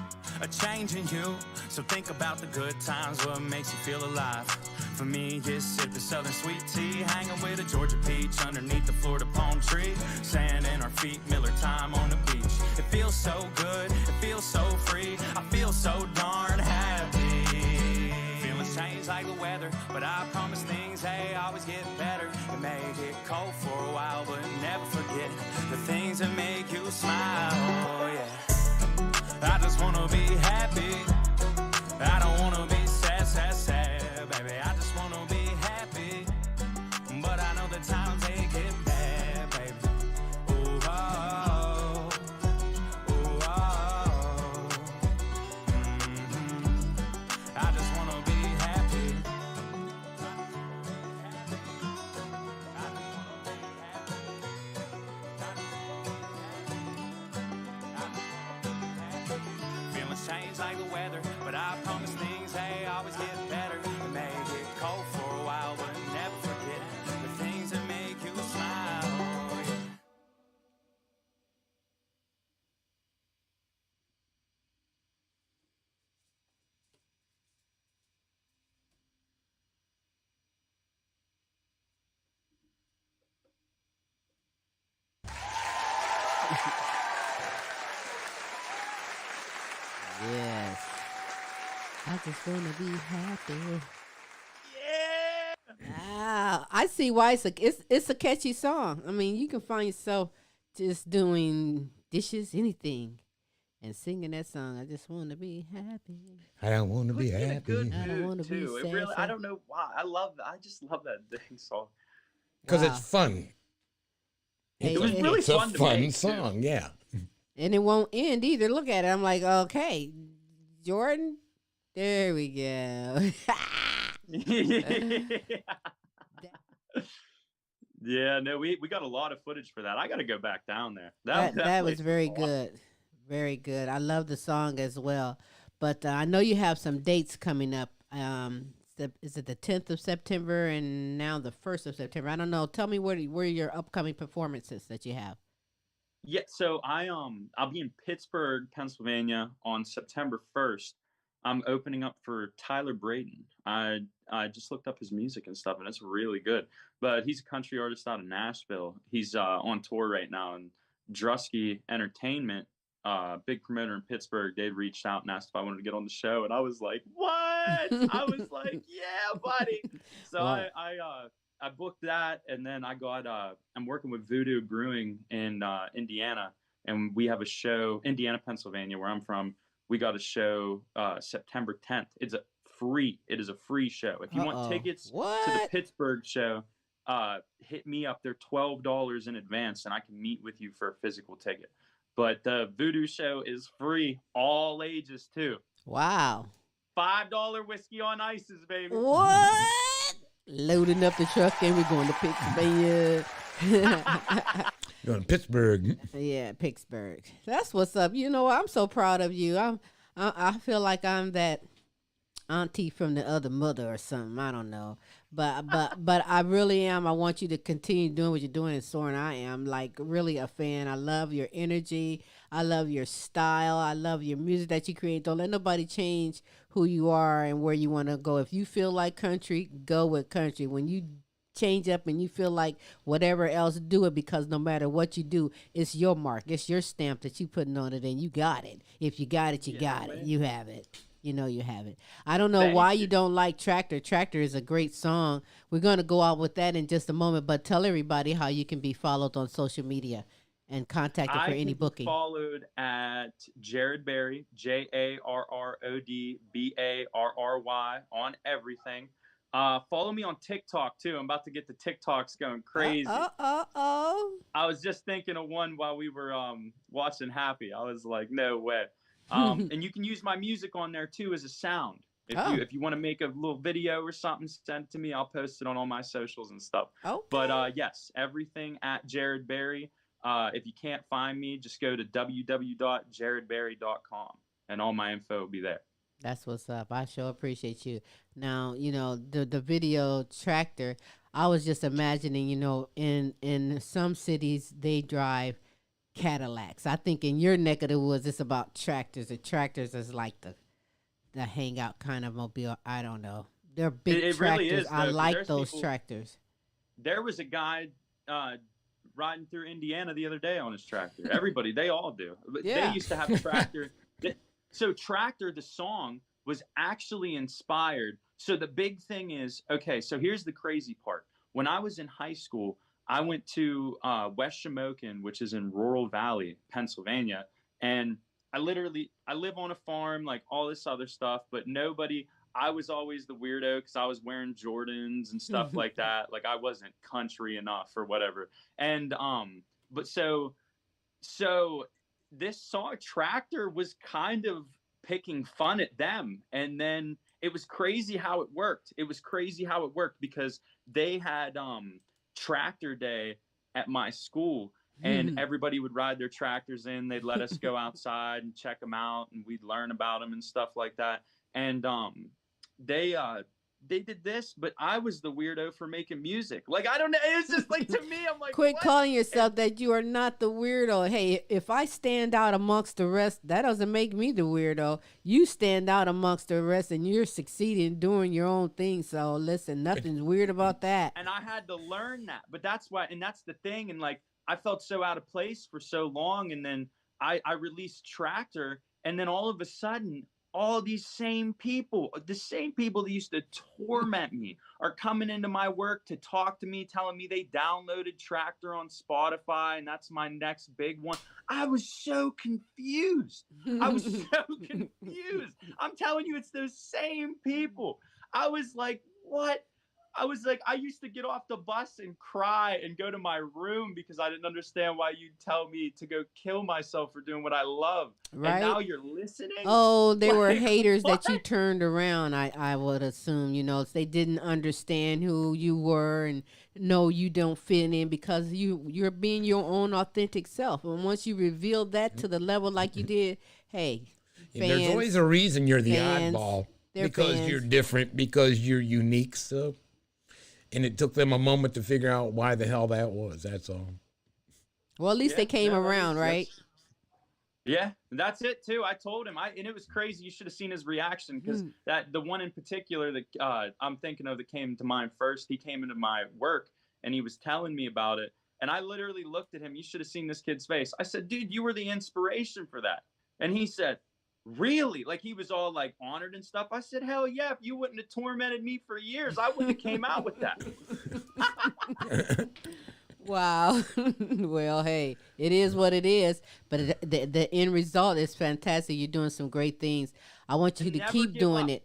a change in you. So think about the good times, what makes you feel alive. For me, it's sipping southern sweet tea, hanging with a Georgia peach underneath the Florida palm tree. Sand in our feet, Miller time on the beach. It feels so good, it feels so free. I feel so darn happy. Feelings change like the weather, but I promise things, they always get better. It may get cold for a while, but never forget the things that make you smile. Oh, yeah. I just wanna be happy. I don't wanna be sad, sad, sad, baby. I just wanna be happy. But I know the times they get bad, just wanna be happy. Yeah. Ah, I see why it's a catchy song. I mean, you can find yourself just doing dishes, anything, and singing that song. I just want to be happy. I don't want to be Puts me in a good happy I don't want mood to be too. It sad. really, I don't know why. I just love that dang song. because Wow. it's fun. Hey, It was hey, really It's a fun to fun make, too. song, yeah. and it won't end either. Look at it. I'm like, okay, Jordan. There we go. Yeah, no, we got a lot of footage for that. I got to go back down there. That was place very awesome. good. Very good. I love the song as well. But I know you have some dates coming up. Is it the 10th of September and now the 1st of September? I don't know. Tell me where your upcoming performances that you have. Yeah, so I'll be in Pittsburgh, Pennsylvania on September 1st. I'm opening up for Tyler Braden. I just looked up his music and stuff, and it's really good. But he's a country artist out of Nashville. He's on tour right now, and Drusky Entertainment, big promoter in Pittsburgh, they reached out and asked if I wanted to get on the show, and I was like, "What?" I was like, "Yeah, buddy." So Wow. I booked that, and then I'm working with Voodoo Brewing in Indiana, and we have a show, Indiana, Pennsylvania, where I'm from. We got a show September 10th. It is a free show. If you want Uh-oh. tickets to the What? Pittsburgh show, hit me up. They're $12 in advance, and I can meet with you for a physical ticket. But the Voodoo show is free, all ages too. Wow. $5 whiskey on ices, baby. What? Loading up the truck and we're going to Pittsburgh. Going to Pittsburgh. Yeah, Pittsburgh. That's what's up. You know, I'm so proud of you. I feel like I'm that auntie from the other mother or something. I don't know, but I really am. I want you to continue doing what you're doing and soaring. I am like really a fan. I love your energy. I love your style. I love your music that you create. Don't let nobody change who you are and where you want to go. If you feel like country, go with country. When you change up and you feel like whatever else, do it, because no matter what you do, it's your mark. It's your stamp that you putting on it, and you got it. If you got it, you got it. You have it. You know you have it. I don't know Thank why you. you don't like Tractor. Tractor is a great song. We're going to go out with that in just a moment, but tell everybody how you can be followed on social media and contacted for I any can be booking. followed at Jarrod Barry, JARROD BARRY on everything. Follow me on TikTok too. I'm about to get the TikToks going crazy. I was just thinking of one while we were watching Happy. I was like, no way. And you can use my music on there too as a sound. If you want to make a little video or something, send it to me. I'll post it on all my socials and stuff. Okay. But yes, everything at Jarrod Barry. If you can't find me, just go to www.jarrodbarry.com and all my info will be there. That's what's up. I sure appreciate you. Now, you know, the video Tractor, I was just imagining, you know, in some cities they drive Cadillacs. I think in your neck of the woods it's about tractors. The tractors is like the hangout kind of mobile. I don't know. They're big It tractors. really is, though, I 'cause like there's those people- tractors. There was a guy riding through Indiana the other day on his tractor. Everybody, they all do. But Yeah. They used to have a tractor. So Tractor, the song, was actually inspired. So the big thing is, okay, so here's the crazy part. When I was in high school, I went to West Shamokin, which is in Rural Valley, Pennsylvania. And I live on a farm, like all this other stuff, but I was always the weirdo because I was wearing Jordans and stuff like that. Like I wasn't country enough or whatever. And, but so this song Tractor was kind of picking fun at them. And then it was crazy how it worked. Because they had Tractor Day at my school, and everybody would ride their tractors in. They'd let us go outside and check them out, and we'd learn about them and stuff like that. And they did this, but I was the weirdo for making music. Like, I don't know. It's just like, to me, I'm like, Quit what? calling yourself that. You are not the weirdo. Hey, if I stand out amongst the rest, that doesn't make me the weirdo. You stand out amongst the rest and you're succeeding doing your own thing. So listen, nothing's weird about that. And I had to learn that. But that's why, and that's the thing. And like, I felt so out of place for so long. And then I released Tractor. And then all of a sudden, all these same people, the same people that used to torment me, are coming into my work to talk to me, telling me they downloaded Tractor on Spotify and that's my next big one. I was so confused. I was so confused. I'm telling you, it's those same people. I was like, what? I was like, I used to get off the bus and cry and go to my room because I didn't understand why you'd tell me to go kill myself for doing what I love. Right. And now you're listening? Oh, they were Like, haters what? that you turned around, I would assume, you know, they didn't understand who you were and no, you don't fit in because you're being your own authentic self. And once you revealed that to the level like you did, hey, And there's always a reason you're the fans, oddball. they're Because fans. you're different, because you're unique. So, and it took them a moment to figure out why the hell that was. That's all. Well, at least they came around, right? Yeah, that's it too. I told him, and it was crazy. You should have seen his reaction because that the one in particular that I'm thinking of that came to mind first. He came into my work and he was telling me about it, and I literally looked at him. You should have seen this kid's face. I said, "Dude, you were the inspiration for that." And he said, "Really?" Like he was all like honored and stuff. I said, "Hell yeah! If you wouldn't have tormented me for years, I wouldn't have came out with that." Wow. Well, hey, it is what it is, but the end result is fantastic. You're doing some great things. I want you to Never keep give doing up. it.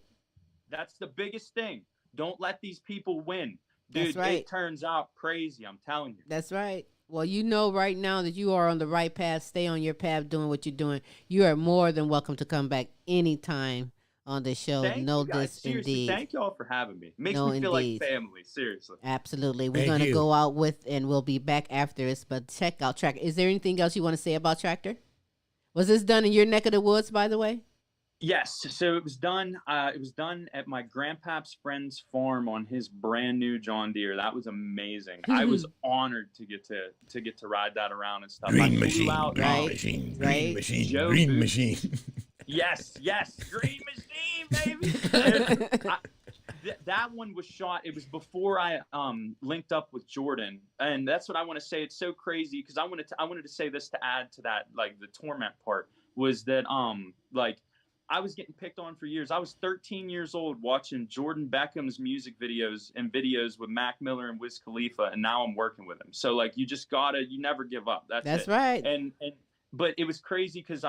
That's the biggest thing. Don't let these people win. Dude, That's right. It turns out crazy, I'm telling you. That's right. Well, you know right now that you are on the right path. Stay on your path doing what you're doing. You are more than welcome to come back anytime on the show. Thank Know you guys. this Seriously, indeed. thank y'all for having me. Makes No, me feel indeed. like family, seriously. Absolutely. We're Thank going to you. go out with, and we'll be back after this, but check out Tractor. Is there anything else you want to say about Tractor? Was this done in your neck of the woods, by the way? Yes, so it was done. It was done at my grandpa's friend's farm on his brand new John Deere. That was amazing. I was honored to get to ride that around and stuff. I Green flew machine, out- green Right, machine, right. green machine, Joe green Booth. machine. Yes, green machine, baby. And that one was shot. It was before I linked up with Jordan, and that's what I want to say. It's so crazy because I wanted to say this to add to that, like the torment part was that like I was getting picked on for years. I was 13 years old watching Jordan Beckham's music videos and videos with Mac Miller and Wiz Khalifa, and now I'm working with him. So like you never give up. That's it. right. But it was crazy because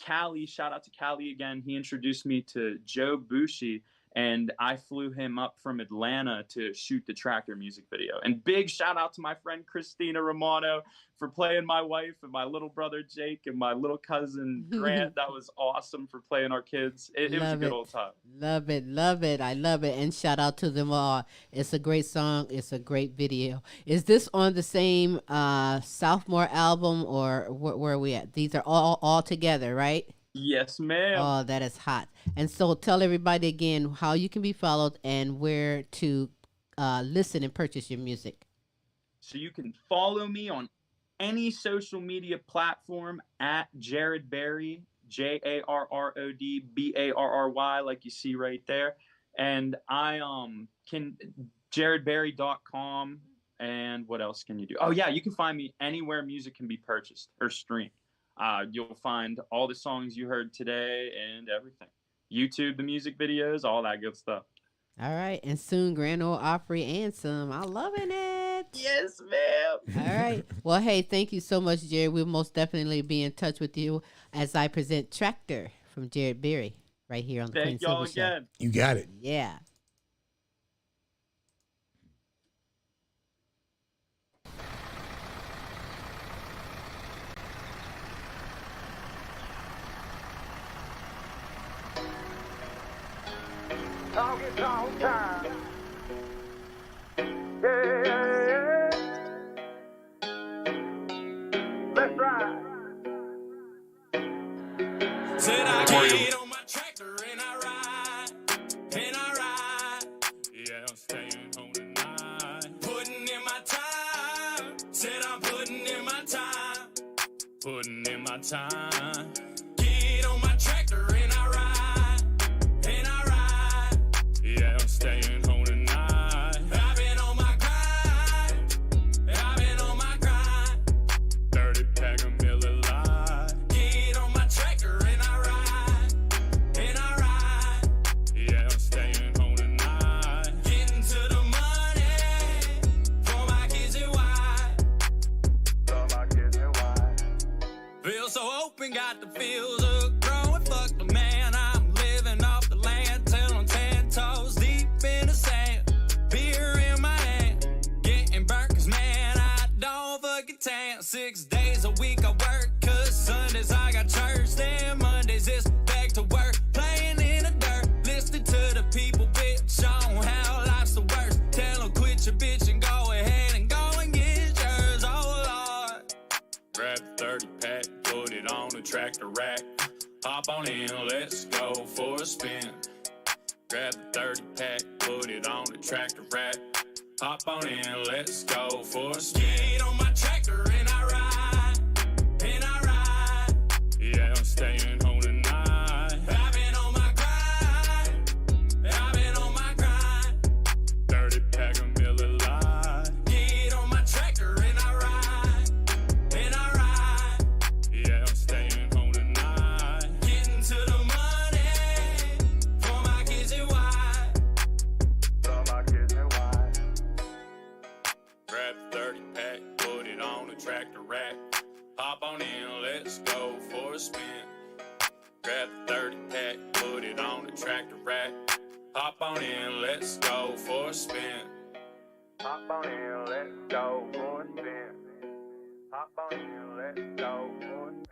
Callie, shout out to Callie again. He introduced me to Joe Bushy, and I flew him up from Atlanta to shoot the Tractor music video. And big shout out to my friend Christina Romano for playing my wife and my little brother Jake and my little cousin Grant. That was awesome for playing our kids. It was a good old time. Love it, love it. I love it. And shout out to them all. It's a great song. It's a great video. Is this on the same sophomore album or where are we at? These are all together, right? Yes, ma'am. Oh, that is hot. And so tell everybody again how you can be followed and where to listen and purchase your music. So you can follow me on any social media platform at Jarrod Barry, JARROD BARRY, like you see right there. And I can JarrodBarry.com. And what else can you do? Oh yeah, you can find me anywhere music can be purchased or streamed. You'll find all the songs you heard today and everything. YouTube, the music videos, all that good stuff. All right. And soon Grand Ole Opry and some. I'm loving it. Yes, ma'am. All right. Well, hey, thank you so much, Jarrod. We'll most definitely be in touch with you as I present Tractor from Jarrod Barry right here on the Queen Thank y'all Silvy Show. again. You got it. Yeah. Talk time. Yeah. Let's ride. Said I get on my tractor and I ride. Yeah, I'm staying home tonight. Putting in my time. Said I'm putting in my time. Putting in my time. Get on my tractor and I ride. Yeah, I'm staying home tonight. I've been on my grind. 30 pack of Miller Lite. Get on my tractor and I ride. even got the fields up growing. Fuck the man, I'm living off the land till I'm 10 toes deep in the sand. Beer in my hand, getting burnt 'cause man, I don't fucking tan. 6 days a week I work 'cause Sundays I got church. Then Mondays it's back to work, playing in the dirt, listening to the people bitch on how life's the worst. Tell them quit your bitch and go ahead and go and get yours, oh Lord. Grab the 30 pack, put it on the tractor rack. Hop on in, let's go for a spin. Grab the 30 pack, put it on the tractor rack. Hop on in, let's go for a spin. Get on my tractor and I ride, and I ride. Yeah, I'm staying home tonight. I've been on my grind, I've been on my grind. 30 pack of Miller Lite. Get on my tractor and I ride, and I ride. Yeah, I'm staying home tonight. Getting to the money for my kids and wife. For my kids and wife. Grab the 30 pack, put it on the tractor rack. Hop on in, let's go for a spin. Grab the 30 pack, put it on the tractor rack. Hop on in, let's go for a spin. Hop on in, let's go for a spin. Hop on in, let's go for a spin.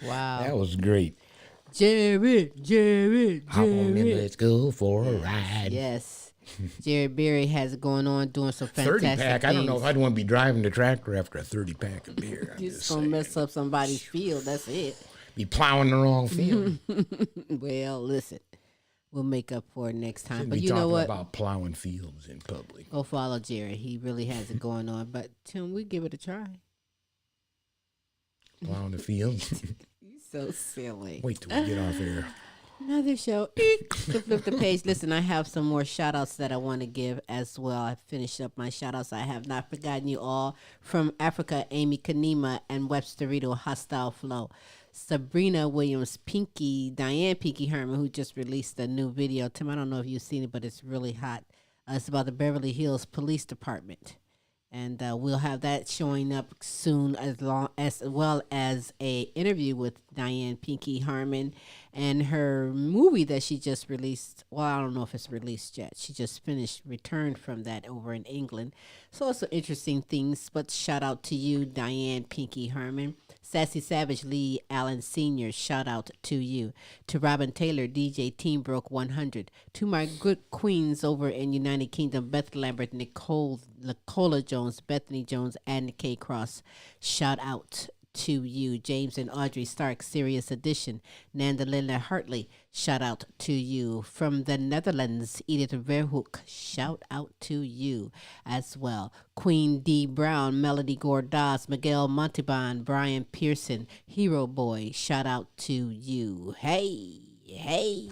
Wow. That was great. Jarrod. Hop on in, let's go for a ride. Yes. Jarrod Barry has it going on, doing some fantastic 30 pack. I don't know if things. I'd want to be driving the tractor after a 30 pack of beer. I'm You're just just gonna saying. mess up somebody's field. That's it. Be plowing the wrong field. Well, listen, we'll make up for it next time. Shouldn't But be you know talking what? about plowing fields in public. Go follow Jarrod. He really has it going on. But Tim, we give it a try. Plowing the fields. You're so silly. Wait till we get off air. Another show. Flip the page. Listen, I have some more shout outs that I want to give as well. I finished up my shout outs. I have not forgotten you all. From Africa, Amy Kanema and Webster Rito, Hostile Flow. Sabrina Williams, Diane Pinky Herman, who just released a new video. Tim, I don't know if you've seen it, but it's really hot. It's about the Beverly Hills Police Department. And we'll have that showing up soon, as well as a interview with Diane Pinky Harmon and her movie that she just released. Well, I don't know if it's released yet. She just returned from that over in England. So it's some interesting things. But shout out to you, Diane Pinky Harmon. Sassy Savage Lee Allen Sr., shout out to you. To Robin Taylor, DJ Team Broke 100. To my good queens over in United Kingdom, Beth Lambert, Nicola Jones, Bethany Jones, and K Cross, shout out to you. James and Audrey Stark, Serious Edition. Nanda Linda Hartley, shout out to you. From the Netherlands, Edith Verhoek, shout out to you as well. Queen D. Brown, Melody Gordas, Miguel Montalban, Brian Pearson, Hero Boy, shout out to you. Hey. Hey,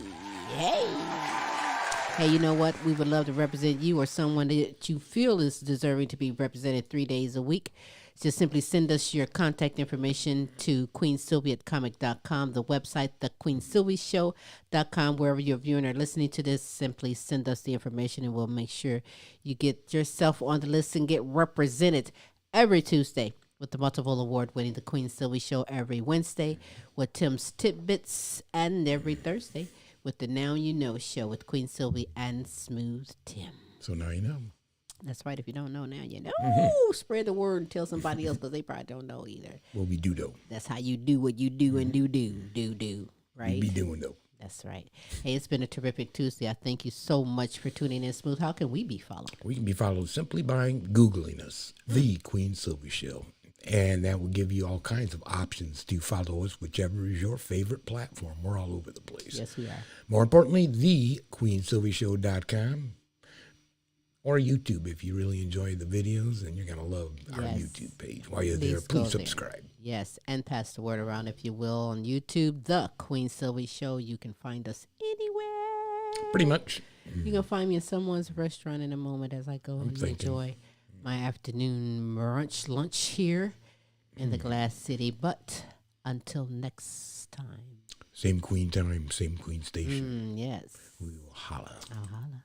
you know what? We would love to represent you or someone that you feel is deserving to be represented 3 days a week. Just simply send us your contact information to queensylvy@comic.com, the website, thequeensylvyshow.com. Wherever you're viewing or listening to this, simply send us the information and we'll make sure you get yourself on the list and get represented every Tuesday with the multiple award-winning The Queen Silvy Show, every Wednesday with Tim's Tidbits, and every Thursday with the Now You Know Show with Queen Silvy and Smooth Tim. So now you know. That's right. If you don't know now, you know. Spread the word and tell somebody else because they probably don't know either. Well, we do though. That's how you do what you do and do. Right? We be doing though. That's right. Hey, it's been a terrific Tuesday. I thank you so much for tuning in, Smooth. How can we be followed? We can be followed simply by Googling us, The Queen Silvy Show. And that will give you all kinds of options to follow us, whichever is your favorite platform. We're all over the place. Yes, we are. More importantly, thequeensylvyshow.com or YouTube. If you really enjoy the videos, then you're going to love our YouTube page. While you're there, go please subscribe. Yes, and pass the word around, if you will, on YouTube, The Queen Silvy Show. You can find us anywhere. Pretty much. You can find me in someone's restaurant in a moment as I go and enjoy my afternoon lunch here in the Glass City. But until next time. Same Queen time, same Queen station. Yes. We will holla. I'll holla.